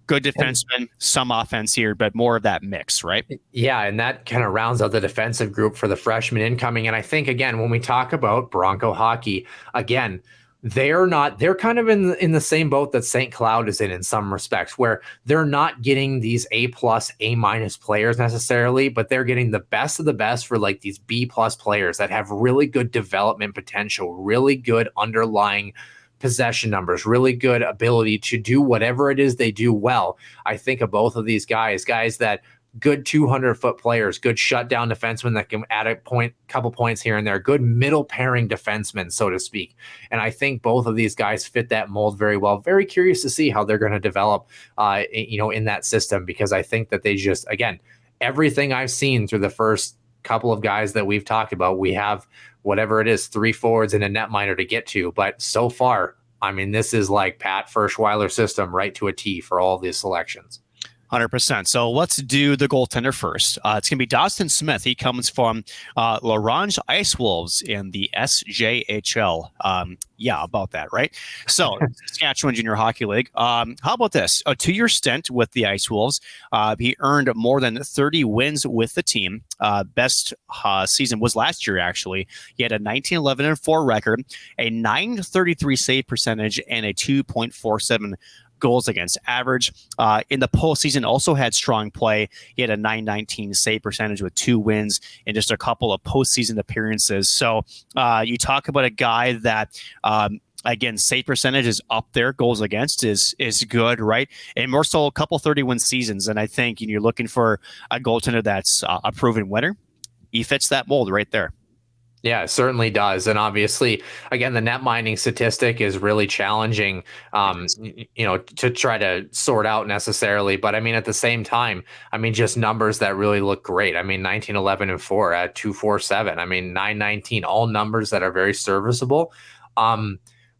Good defenseman, some offense here, but more of that mix, right? Yeah, and that kind of rounds out the defensive group for the freshmen incoming. And I think, again, when we talk about Bronco hockey, again, they're kind of in the same boat that St. Cloud is in some respects, where they're not getting these A+, A- players necessarily, but they're getting the best of the best for like these B+ players that have really good development potential, really good underlying possession numbers, really good ability to do whatever it is they do well. I think of both of these guys that good 200-foot players, good shutdown defensemen that can add a couple points here and there, good middle pairing defensemen, so to speak. And I think both of these guys fit that mold very well. Very curious to see how they're going to develop, in that system, because I think that they just, again, everything I've seen through the first couple of guys that we've talked about, we have whatever it is, 3 forwards and a netminder to get to. But so far, I mean, this is like Pat Ferschweiler system right to a T for all these selections. 100%. So let's do the goaltender first. It's going to be Dawson Smith. He comes from L'Orange Ice Wolves in the SJHL. Yeah, about that, right? So Saskatchewan Junior Hockey League. How about this? A 2-year stint with the Ice Wolves. He earned more than 30 wins with the team. Best season was last year, actually. He had a 19-11-4 record, a .933 save percentage, and a 2.47 goals against average. In the postseason, also had strong play. He had a .919 save percentage with 2 wins in just a couple of postseason appearances. So you talk about a guy that again, save percentage is up there. Goals against is good, right? And more so, a couple 30-win seasons. And I think you're looking for a goaltender that's a proven winner. He fits that mold right there. Yeah, it certainly does. And obviously, again, the net mining statistic is really challenging, to try to sort out necessarily. But I mean, at the same time, I mean, just numbers that really look great. I mean, 19-11-4 at 247. I mean, 919, all numbers that are very serviceable.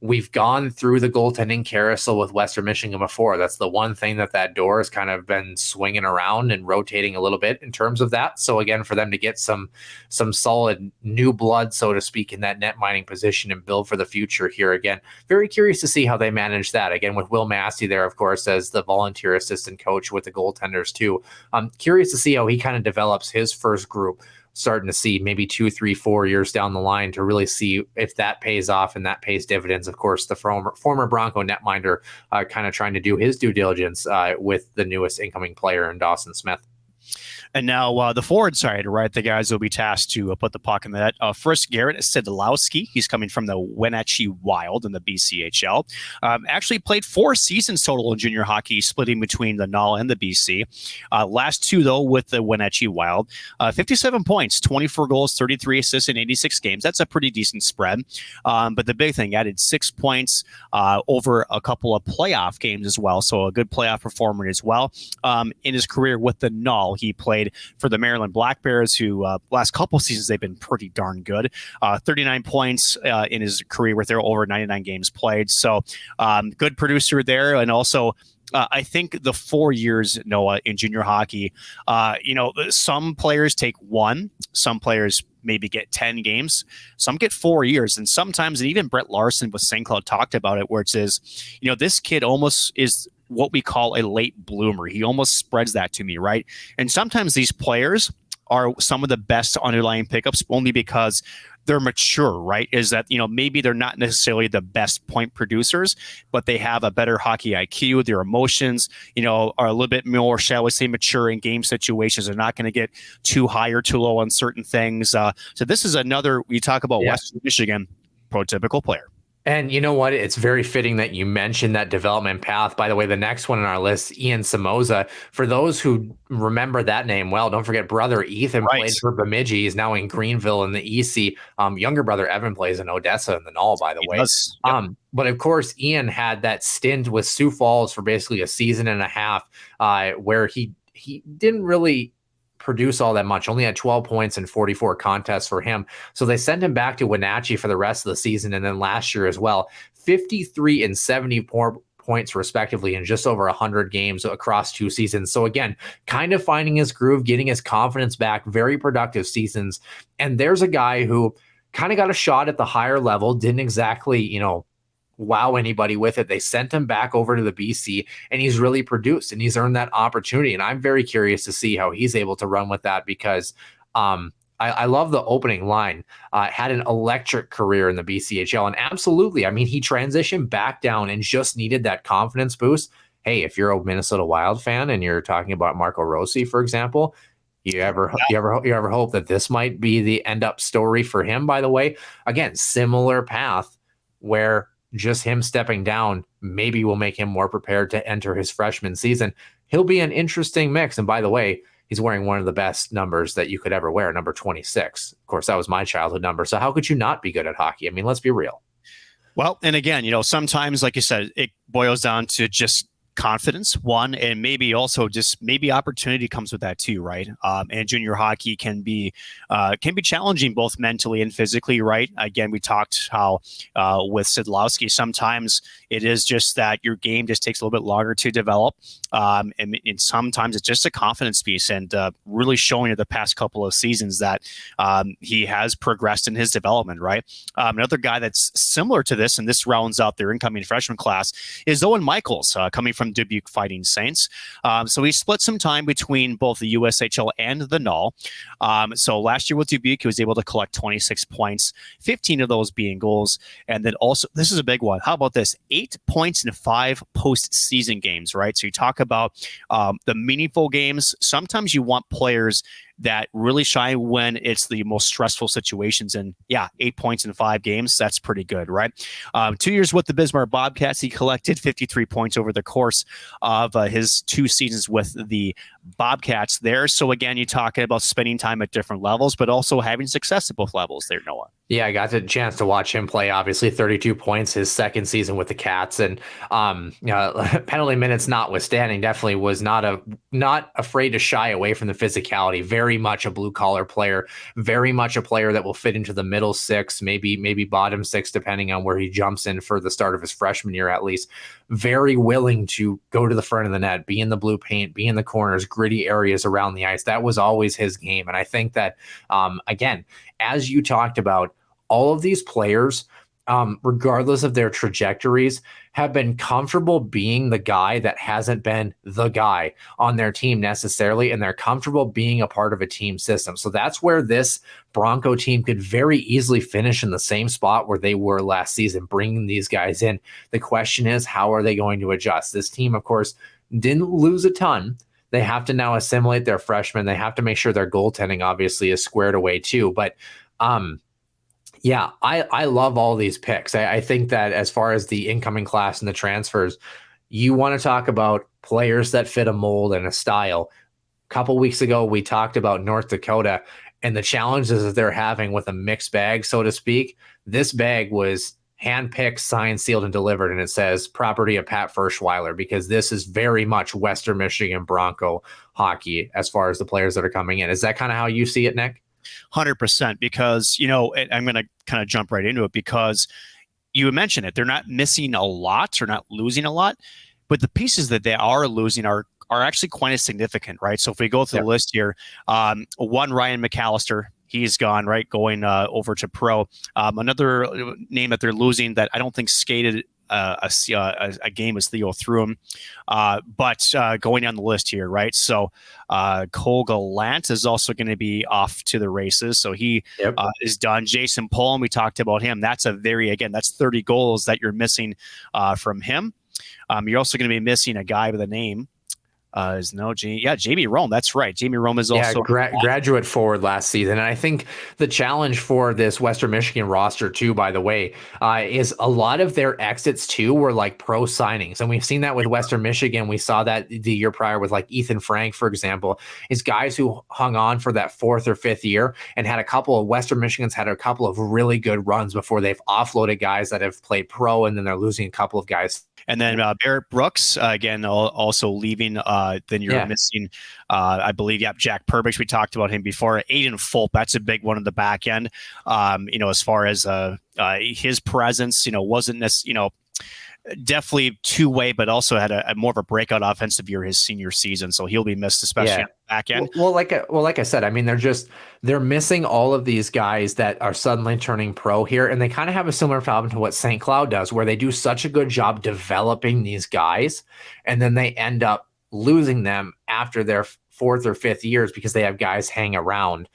We've gone through the goaltending carousel with Western Michigan before. That's the one thing that door has kind of been swinging around and rotating a little bit in terms of that. So again, for them to get some solid new blood, so to speak, in that net mining position and build for the future here again. Very curious to see how they manage that. Again, with Will Massey there, of course, as the volunteer assistant coach with the goaltenders too. I'm curious to see how he kind of develops his first group, starting to see maybe 2, 3, 4 years down the line to really see if that pays off and that pays dividends. Of course, the former Bronco netminder kind of trying to do his due diligence with the newest incoming player in Dawson Smith. And now the forward side, right? The guys will be tasked to put the puck in the net. First, Garrett Sedlowski. He's coming from the Wenatchee Wild in the BCHL. Actually played 4 seasons total in junior hockey, splitting between the Null and the BC. Last 2, though, with the Wenatchee Wild. 57 points, 24 goals, 33 assists in 86 games. That's a pretty decent spread. But the big thing, added 6 points over a couple of playoff games as well. So a good playoff performer as well. In his career with the Null, he played for the Maryland Black Bears, who last couple seasons they've been pretty darn good. 39 points in his career with their over 99 games played. So good producer there. And also I think the 4 years, Noah, in junior hockey, some players take 1, some players maybe get 10 games, some get 4 years. And sometimes, and even Brett Larson with St. Cloud talked about it, where it says, this kid almost is what we call a late bloomer. He almost spreads that to me, right? And sometimes these players are some of the best underlying pickups only because they're mature, right? Is that, maybe they're not necessarily the best point producers, but they have a better hockey IQ. Their emotions, are a little bit more, shall we say, mature in game situations. They're not going to get too high or too low on certain things. So this is another, we talk about Western Michigan, prototypical player. And you know what? It's very fitting that you mentioned that development path. By the way, the next one on our list, Ian Samoza. For those who remember that name well, don't forget brother Ethan played for Bemidji. He's now in Greenville in the EC. Younger brother Evan plays in Odessa in the Null, by the way. Yep. But of course, Ian had that stint with Sioux Falls for basically a season and a half where he didn't really produce all that much, only had 12 points in 44 contests for him. So they sent him back to Wenatchee for the rest of the season. And then last year as well, 53 and 74 points respectively in just over 100 games across 2 seasons. So again, kind of finding his groove, getting his confidence back, very productive seasons. And there's a guy who kind of got a shot at the higher level, didn't exactly, wow anybody with it. They sent him back over to the BC, and he's really produced and he's earned that opportunity. And I'm very curious to see how he's able to run with that, because I love the opening line. Had an electric career in the BCHL, and absolutely, I mean, he transitioned back down and just needed that confidence boost. Hey, if you're a Minnesota Wild fan and you're talking about Marco Rossi, for example, you ever hope that this might be the end up story for him? By the way, again, similar path where just him stepping down maybe will make him more prepared to enter his freshman season. He'll be an interesting mix. And by the way, he's wearing one of the best numbers that you could ever wear, number 26. Of course, that was my childhood number. So how could you not be good at hockey? I mean, let's be real. Well, and again, sometimes, like you said, it boils down to just confidence, one, and maybe also just maybe opportunity comes with that too, right? And junior hockey can be challenging both mentally and physically, right? Again, we talked how with Sidlowski, sometimes it is just that your game just takes a little bit longer to develop, and sometimes it's just a confidence piece. And really showing the past couple of seasons that he has progressed in his development, right? Another guy that's similar to this, and this rounds out their incoming freshman class, is Owen Michaels, coming from Dubuque Fighting Saints. So he split some time between both the USHL and the NAL. So last year with Dubuque, he was able to collect 26 points, 15 of those being goals. And then also, this is a big one. How about this? 8 points in 5 postseason games, right? So you talk about the meaningful games. Sometimes you want players that really shine when it's the most stressful situations. And 8 points in 5 games, that's pretty good, right? 2 years with the Bismarck Bobcats, he collected 53 points over the course of his 2 seasons with the Bobcats there. So again, you're talking about spending time at different levels, but also having success at both levels there, Noah. Yeah, I got the chance to watch him play, obviously 32 points his second season with the Cats, and penalty minutes notwithstanding, definitely was not afraid to shy away from the physicality. Very much a blue collar player, very much a player that will fit into the middle 6, maybe bottom 6, depending on where he jumps in for the start of his freshman year, at least. Very willing to go to the front of the net, be in the blue paint, be in the corners, gritty areas around the ice. That was always his game. And I think that, again, as you talked about, all of these players, regardless of their trajectories, have been comfortable being the guy that hasn't been the guy on their team necessarily, and they're comfortable being a part of a team system. So that's where this Bronco team could very easily finish in the same spot where they were last season, bringing these guys in. The question is, how are they going to adjust? This team, of course, didn't lose a ton. They have to now assimilate their freshmen. They have to make sure their goaltending obviously is squared away too. But I love all these picks. I think that as far as the incoming class and the transfers, you want to talk about players that fit a mold and a style. A couple weeks ago, we talked about North Dakota and the challenges that they're having with a mixed bag, so to speak. This bag was handpicked, signed, sealed, and delivered, and it says property of Pat Ferschweiler, because this is very much Western Michigan Bronco hockey as far as the players that are coming in. Is that kind of how you see it, Nick? 100%, because, I'm going to kind of jump right into it, because you mentioned it. They're not missing a lot or not losing a lot, but the pieces that they are losing are actually quite as significant, right? So if we go through the list here, one, Ryan McAllister, he's gone, right, going over to pro. Another name that they're losing that I don't think skated a game is Theo Thrum, but going down the list here, right? So Cole Gallant is also going to be off to the races, so he is done. Jason Pullum, we talked about him. That's that's 30 goals that you're missing from him. You're also going to be missing a guy with a name. Jamie Rome. That's right. Jamie Rome is also graduate forward last season. And I think the challenge for this Western Michigan roster too, by the way, is a lot of their exits too were like pro signings. And we've seen that with Western Michigan. We saw that the year prior with like Ethan Frank, for example, is guys who hung on for that 4th or 5th year and had a couple of Western Michigans had a couple of really good runs before they've offloaded guys that have played pro, and then they're losing a couple of guys. And then Barrett Brooks, again, also leaving. Then you're missing, I believe, Jack Perbix. We talked about him before. Aiden Fulp, that's a big one in the back end. As far as his presence, wasn't necessarily, definitely two-way, but also had a more of a breakout offensive year his senior season. So he'll be missed, especially on the back end. Well, like I said, I mean, they're missing all of these guys that are suddenly turning pro here, and they kind of have a similar problem to what St. Cloud does, where they do such a good job developing these guys, and then they end up losing them after their 4th or 5th years because they have guys hang around,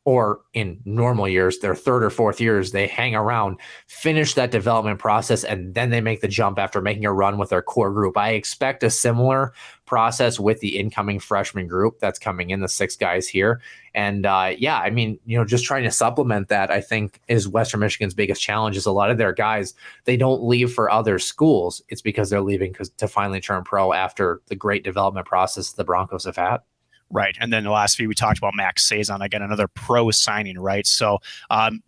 or in normal years, their 3rd or 4th years, they hang around, finish that development process, and then they make the jump after making a run with their core group. I expect a similar process with the incoming freshman group that's coming in, the 6 guys here. And just trying to supplement that, I think, is Western Michigan's biggest challenge. Is a lot of their guys, they don't leave for other schools. It's because they're leaving to finally turn pro after the great development process the Broncos have had. Right. And then the last few, we talked about Max Saison, again, another pro signing, right? So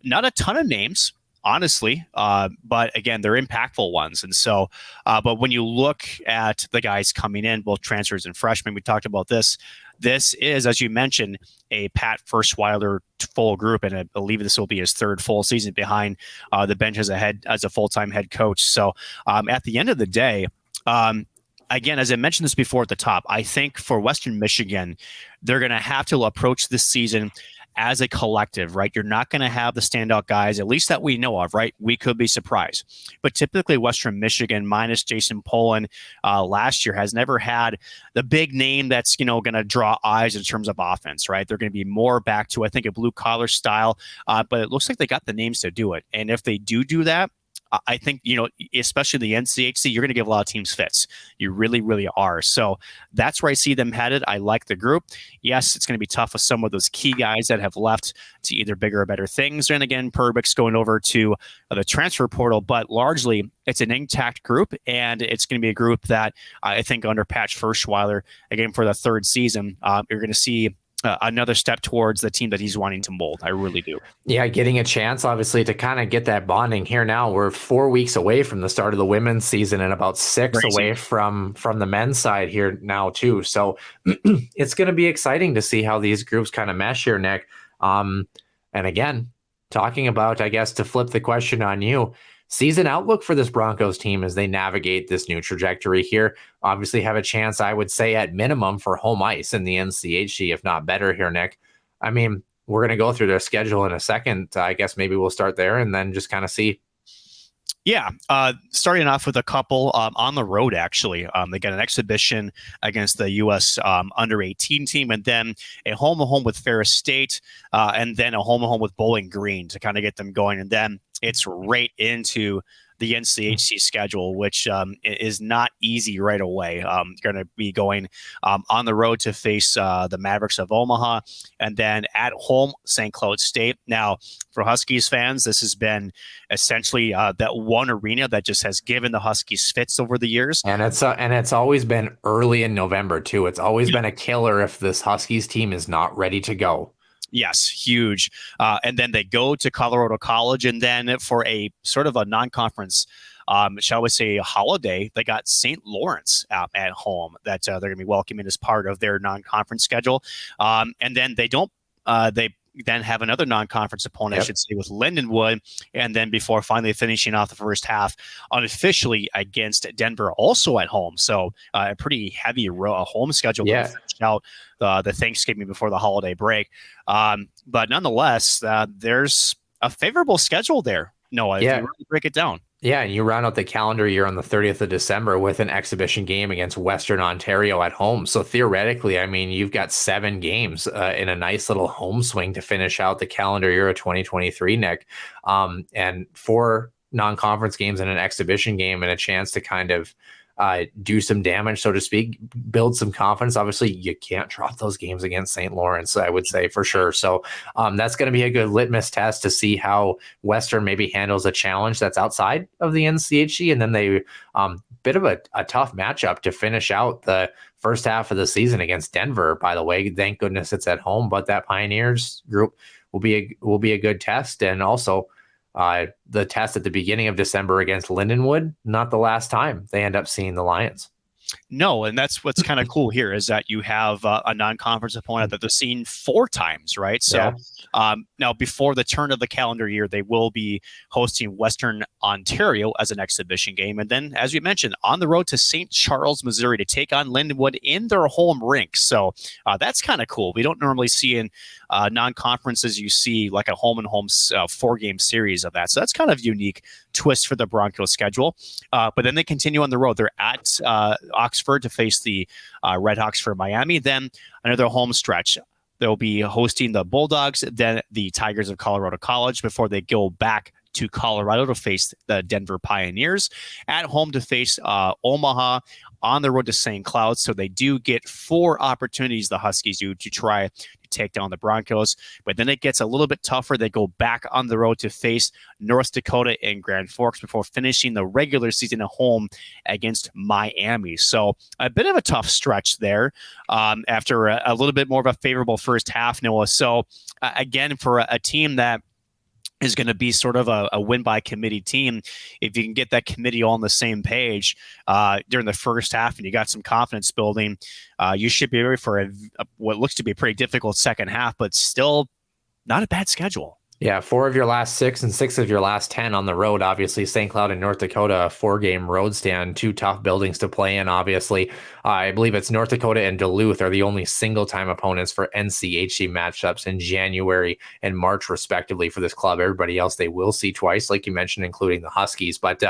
not a ton of names honestly. But again, they're impactful ones. And so, but when you look at the guys coming in, both transfers and freshmen, we talked about this. This is, as you mentioned, a Pat Firstweiler full group, and I believe this will be his third full season behind the bench as a full-time head coach. So at the end of the day, again, as I mentioned this before at the top, I think for Western Michigan, they're going to have to approach this season as a collective, right? You're not going to have the standout guys, at least that we know of, right? We could be surprised. But typically Western Michigan, minus Jason Poland last year, has never had the big name that's, going to draw eyes in terms of offense, right? They're going to be more back to, I think, a blue-collar style, but it looks like they got the names to do it. And if they do that, I think, especially the NCHC, you're going to give a lot of teams fits. You really, really are. So that's where I see them headed. I like the group. Yes, it's going to be tough with some of those key guys that have left to either bigger or better things. And again, Perbix going over to the transfer portal, but largely it's an intact group, and it's going to be a group that I think under Pat Firstweiler, again, for the third season, you're going to see another step towards the team that he's wanting to mold. I really do. Yeah, getting a chance, obviously, to kind of get that bonding here now. We're 4 weeks away from the start of the women's season and about 6 away from the men's side here now, too. So it's going to be exciting to see how these groups kind of mesh here, Nick. And again, talking about, I guess, to flip the question on you, season outlook for this Broncos team as they navigate this new trajectory here. Obviously have a chance, I would say, at minimum for home ice in the NCHC, if not better here, Nick. I mean, we're going to go through their schedule in a second. I guess maybe we'll start there and then just kind of see. Yeah, starting off with a couple on the road, actually. They got an exhibition against the U.S. under-18 team, and then a home-and-home with Ferris State, and then a home-and-home with Bowling Green to kind of get them going. And then it's right into the NCHC schedule, which is not easy right away. Going to be going on the road to face the Mavericks of Omaha, and then at home, St. Cloud State. Now, for Huskies fans, this has been essentially that one arena that just has given the Huskies fits over the years. And it's always been early in November, too. It's always been a killer if this Huskies team is not ready to go. Yes, huge. And then they go to Colorado College, and then for a sort of a non-conference, shall we say, holiday, they got St. Lawrence at home that they're going to be welcoming as part of their non-conference schedule. And then they then have another non-conference opponent, I should say, with Lindenwood, and then before finally finishing off the first half unofficially against Denver, also at home. So a pretty heavy home schedule to finish out the Thanksgiving before the holiday break. But nonetheless, there's a favorable schedule there, Noah, if you really break it down. Yeah, and you round out the calendar year on the 30th of December with an exhibition game against Western Ontario at home. So theoretically, I mean, you've got 7 games in a nice little home swing to finish out the calendar year of 2023, Nick. And 4 non-conference games and an exhibition game and a chance to kind of do some damage, so to speak, build some confidence. Obviously, you can't drop those games against St. Lawrence, I would say, for sure. So that's going to be a good litmus test to see how Western maybe handles a challenge that's outside of the NCHC. And then they bit of a tough matchup to finish out the first half of the season against Denver, by the way. Thank goodness it's at home, but that Pioneers group will be a good test. And also the test at the beginning of December against Lindenwood, not the last time they end up seeing the Lions. No, and that's what's kind of cool here is that you have a non-conference opponent that they've seen 4 times, right? So now before the turn of the calendar year, they will be hosting Western Ontario as an exhibition game. And then, as you mentioned, on the road to St. Charles, Missouri to take on Lindenwood in their home rink. So that's kind of cool. We don't normally see in non-conferences, you see like a home and home 4-game series of that. So that's kind of unique twist for the Broncos schedule. But then they continue on the road. They're at Oxford to face the Redhawks for Miami. Then another home stretch. They'll be hosting the Bulldogs, then the Tigers of Colorado College before they go back to Colorado to face the Denver Pioneers, at home to face Omaha, on the road to St. Cloud. So they do get 4 opportunities, the Huskies do, to try to take down the Broncos. But then it gets a little bit tougher. They go back on the road to face North Dakota and Grand Forks before finishing the regular season at home against Miami. So a bit of a tough stretch there after a little bit more of a favorable first half, Noah. So again, for a team that is going to be sort of a win by committee team. If you can get that committee all on the same page during the first half and you got some confidence building, you should be ready for what looks to be a pretty difficult second half, but still not a bad schedule. Yeah, 4 of your last 6 and 6 of your last 10 on the road. Obviously, St. Cloud and North Dakota, a 4-game road stand, 2 tough buildings to play in. Obviously, I believe it's North Dakota and Duluth are the only single-time opponents for NCHC matchups in January and March, respectively, for this club. Everybody else they will see twice, like you mentioned, including the Huskies. But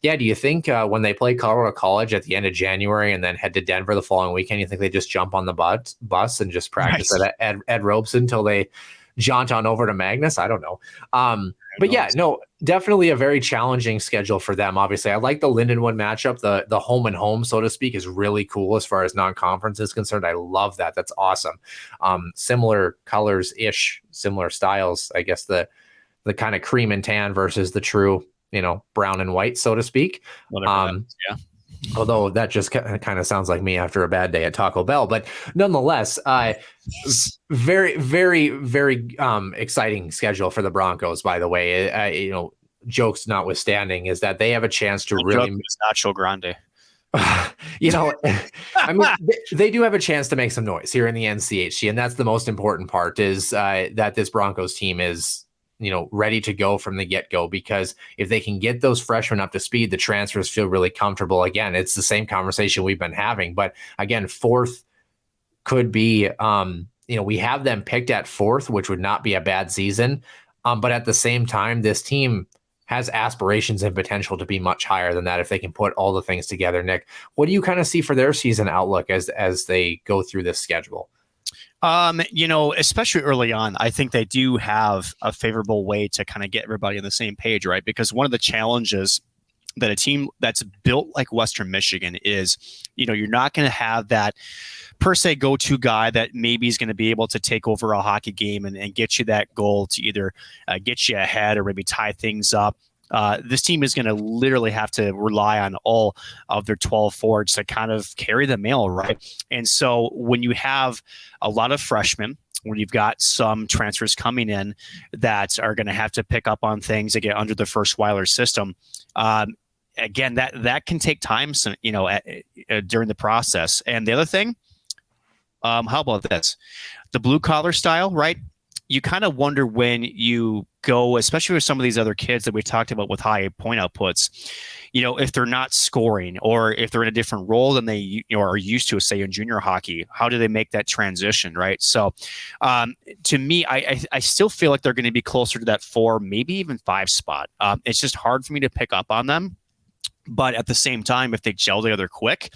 yeah, do you think when they play Colorado College at the end of January and then head to Denver the following weekend, you think they just jump on the bus and just practice at Ed Robeson until they jaunt on over to Magnus? I don't know. But yeah, no, definitely a very challenging schedule for them. Obviously, I like the Lindenwood matchup. The home and home, so to speak, is really cool as far as non-conference is concerned. I love that. That's awesome. Similar colors-ish, similar styles. I guess the kind of cream and tan versus the true, brown and white, so to speak. Yeah. Although that just kind of sounds like me after a bad day at Taco Bell, but nonetheless, very, very, very exciting schedule for the Broncos. By the way, jokes notwithstanding, is that they have a chance to really Nacho Grande. I mean, they do have a chance to make some noise here in the NCHC, and that's the most important part. Is that this Broncos team is ready to go from the get-go, because if they can get those freshmen up to speed, the transfers feel really comfortable. Again, it's the same conversation we've been having, but again, fourth could be, we have them picked at fourth, which would not be a bad season. But at the same time, this team has aspirations and potential to be much higher than that if they can put all the things together. Nick, what do you kind of see for their season outlook as they go through this schedule? Especially early on, I think they do have a favorable way to kind of get everybody on the same page, right? Because one of the challenges that a team that's built like Western Michigan is, you're not going to have that per se go-to guy that maybe is going to be able to take over a hockey game and get you that goal to either get you ahead or maybe tie things up. This team is going to literally have to rely on all of their 12 forwards to kind of carry the mail, right? And so when you have a lot of freshmen, when you've got some transfers coming in that are going to have to pick up on things that get under the first Weiler system, again, that can take time, during the process. And the other thing, how about this? The blue collar style, right? You kind of wonder when you go, especially with some of these other kids that we talked about with high point outputs, if they're not scoring or if they're in a different role than they are used to, say in junior hockey, how do they make that transition, right? So to me, I still feel like they're going to be closer to that 4, maybe even 5 spot. It's just hard for me to pick up on them. But at the same time, if they gel together quick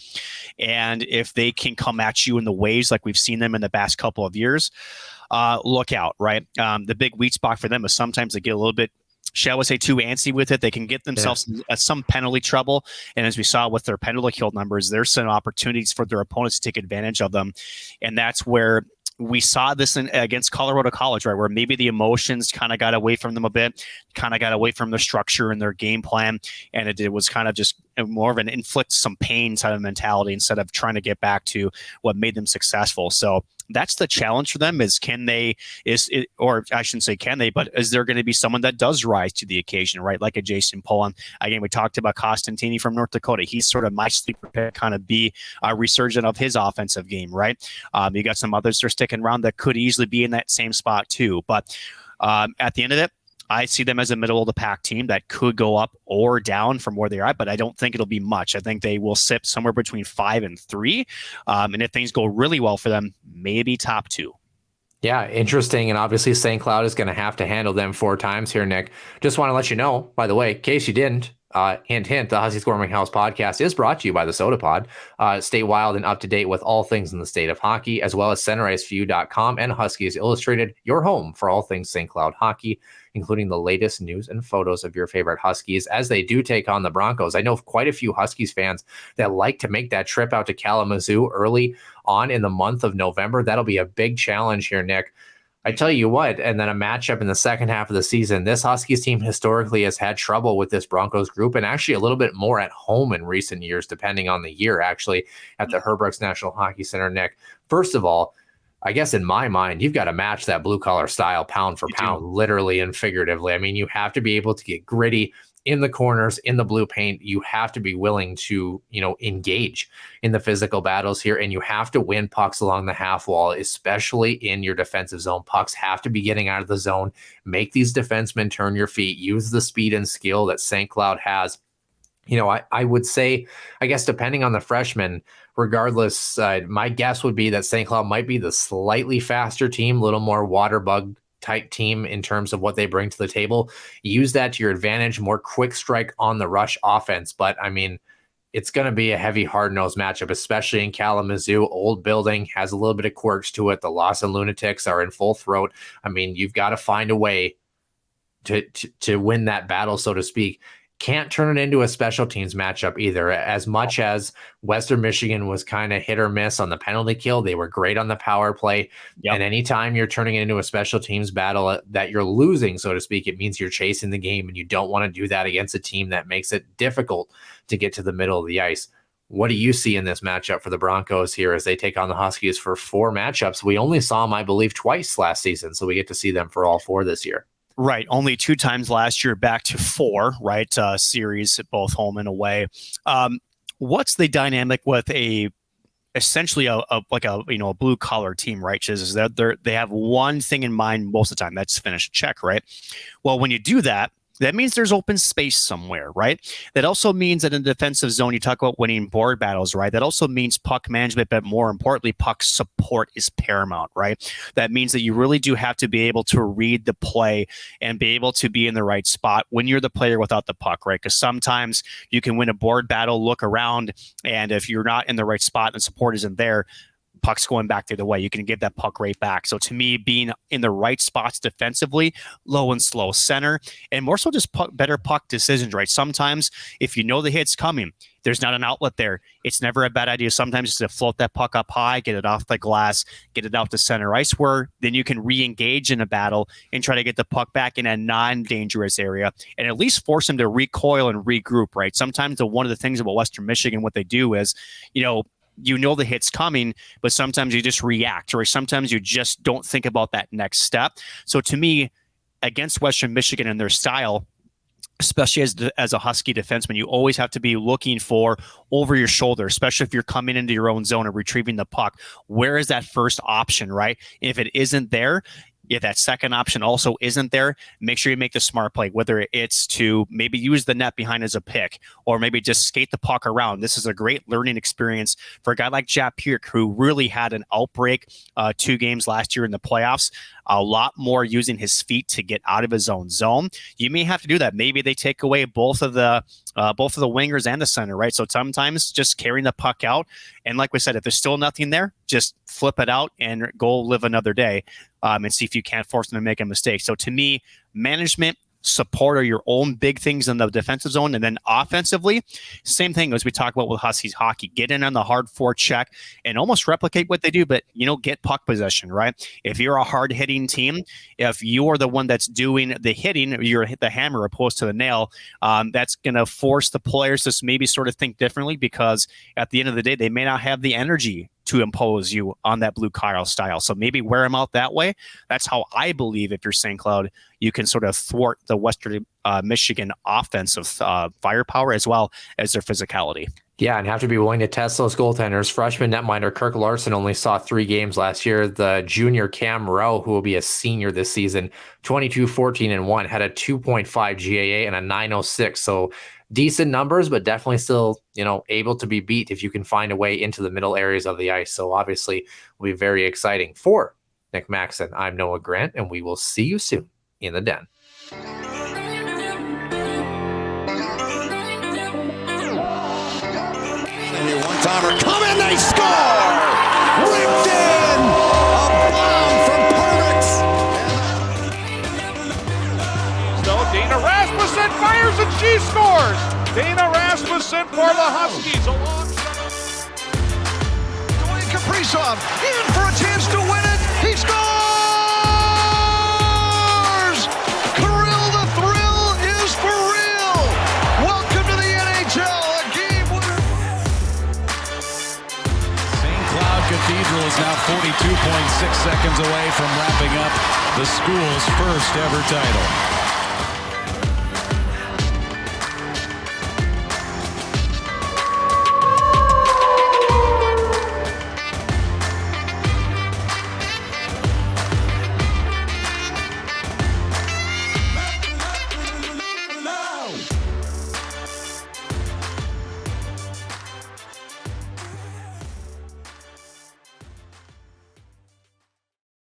and if they can come at you in the waves like we've seen them in the past couple of years, look out, right? The big weak spot for them is sometimes they get a little bit, shall we say, too antsy with it. They can get themselves some penalty trouble. And as we saw with their penalty kill numbers, there's some opportunities for their opponents to take advantage of them. And that's where we saw this against Colorado College, right, where maybe the emotions kind of got away from them a bit, kind of got away from their structure and their game plan, and it was kind of just more of an inflict some pain type of mentality instead of trying to get back to what made them successful. So that's the challenge for them: is or I shouldn't say can they, but is there going to be someone that does rise to the occasion, right? Like a Jason Pullen. Again, we talked about Costantini from North Dakota. He's sort of my sleeper pick, kind of be a resurgent of his offensive game, right? You got some others that are sticking around that could easily be in that same spot too. But at the end of it, I see them as a middle of the pack team that could go up or down from where they are, but I don't think it'll be much. I think they will sit somewhere between 5 and 3. And if things go really well for them, maybe top 2. Yeah, interesting. And obviously St. Cloud is going to have to handle them 4 times here, Nick. Just want to let you know, by the way, in case you didn't, hint, hint, the Huskies Scoring House podcast is brought to you by the Soda Pod. Stay wild and up to date with all things in the state of hockey, as well as CenterIceView.com and Huskies Illustrated, your home for all things St. Cloud hockey, including the latest news and photos of your favorite Huskies as they do take on the Broncos. I know quite a few Huskies fans that like to make that trip out to Kalamazoo early on in the month of November. That'll be a big challenge here, Nick. I tell you what, and then a matchup in the second half of the season. This Huskies team historically has had trouble with this Broncos group, and actually a little bit more at home in recent years, depending on the year, actually, at the Herbrooks National Hockey Center, Nick. First of all, I guess in my mind, you've got to match that blue collar style pound for pound, literally and figuratively. I mean, you have to be able to get gritty in the corners, in the blue paint. You have to be willing to, engage in the physical battles here, and you have to win pucks along the half wall, especially in your defensive zone. Pucks have to be getting out of the zone. Make these defensemen turn your feet. Use the speed and skill that St. Cloud has. I would say, I guess, depending on the freshman, regardless, my guess would be that St. Cloud might be the slightly faster team, a little more water bug type team in terms of what they bring to the table. Use that to your advantage, more quick strike on the rush offense. But I mean, it's going to be a heavy, hard-nosed matchup, especially in Kalamazoo. Old building has a little bit of quirks to it. The Lawson Lunatics are in full throat. I mean, you've got to find a way to win that battle, so to speak. Can't turn it into a special teams matchup either. As much as Western Michigan was kind of hit or miss on the penalty kill, they were great on the power play. Yep. And anytime you're turning it into a special teams battle that you're losing, so to speak, it means you're chasing the game, and you don't want to do that against a team that makes it difficult to get to the middle of the ice. What do you see in this matchup for the Broncos here as they take on the Huskies for 4 matchups? We only saw them, I believe, twice last season, so we get to see them for all 4 this year. Right. Only 2 times last year, back to 4, right? Series at both home and away. What's the dynamic with essentially a blue collar team, right? Is that they have one thing in mind most of the time. That's finish a check, right? Well, when you do that, that means there's open space somewhere, right? That also means that in the defensive zone, you talk about winning board battles, right? That also means puck management, but more importantly, puck support is paramount, right? That means that you really do have to be able to read the play and be able to be in the right spot when you're the player without the puck, right? Because sometimes you can win a board battle, look around, and if you're not in the right spot and support isn't there, puck's going back the other way. You can give that puck right back. So to me, being in the right spots defensively, low and slow center, and more so just better puck decisions, right? Sometimes if you know the hit's coming, there's not an outlet there. It's never a bad idea sometimes just to float that puck up high, get it off the glass, get it out to center ice, where then you can re-engage in a battle and try to get the puck back in a non-dangerous area and at least force them to recoil and regroup, right? Sometimes one of the things about Western Michigan, what they do is, you know the hit's coming, but sometimes you just react, or sometimes you just don't think about that next step. So to me, against Western Michigan and their style, especially as a Husky defenseman, you always have to be looking for over your shoulder, especially if you're coming into your own zone and retrieving the puck. Where is that first option, right? If it isn't there, if that second option also isn't there, make sure you make the smart play, whether it's to maybe use the net behind as a pick or maybe just skate the puck around. This is a great learning experience for a guy like Jack Pierk, who really had an outbreak 2 games last year in the playoffs. A lot more using his feet to get out of his own zone. You may have to do that. Maybe they take away both of the wingers and the center, right? So sometimes just carrying the puck out. And like we said, if there's still nothing there, just flip it out and go live another day and see if you can't force them to make a mistake. So to me, management, support are your own big things in the defensive zone. And then offensively, same thing as we talk about with Huskies hockey. Get in on the hard forecheck and almost replicate what they do, but get puck possession, right? If you're a hard hitting team, if you're the one that's doing the hitting, you're hit the hammer opposed to the nail, that's going to force the players to maybe sort of think differently, because at the end of the day, they may not have the energy to impose you on that blue collar style. So maybe wear them out that way. That's how I believe, if you're St. Cloud, you can sort of thwart the Western Michigan offensive firepower as well as their physicality. Yeah, and have to be willing to test those goaltenders. Freshman netminder Kirk Larson only saw 3 games last year. The junior Cam Rowe, who will be a senior this season, 22-14-1, had a 2.5 GAA and a 9.06. So decent numbers, but definitely still, able to be beat if you can find a way into the middle areas of the ice. So obviously will be very exciting. For Nick Maxon, I'm Noah Grant, and we will see you soon in the Den. One-timer coming, they score! Ripped in! A bomb from Pervix! Dana Rasmussen fires and she scores! Dana Rasmussen for the Huskies. Dwayne Kaprizov in for a chance to win it! He scores! Kirill the Thrill is for real! Welcome to the NHL, a game winner! St. Cloud Cathedral is now 42.6 seconds away from wrapping up the school's first ever title.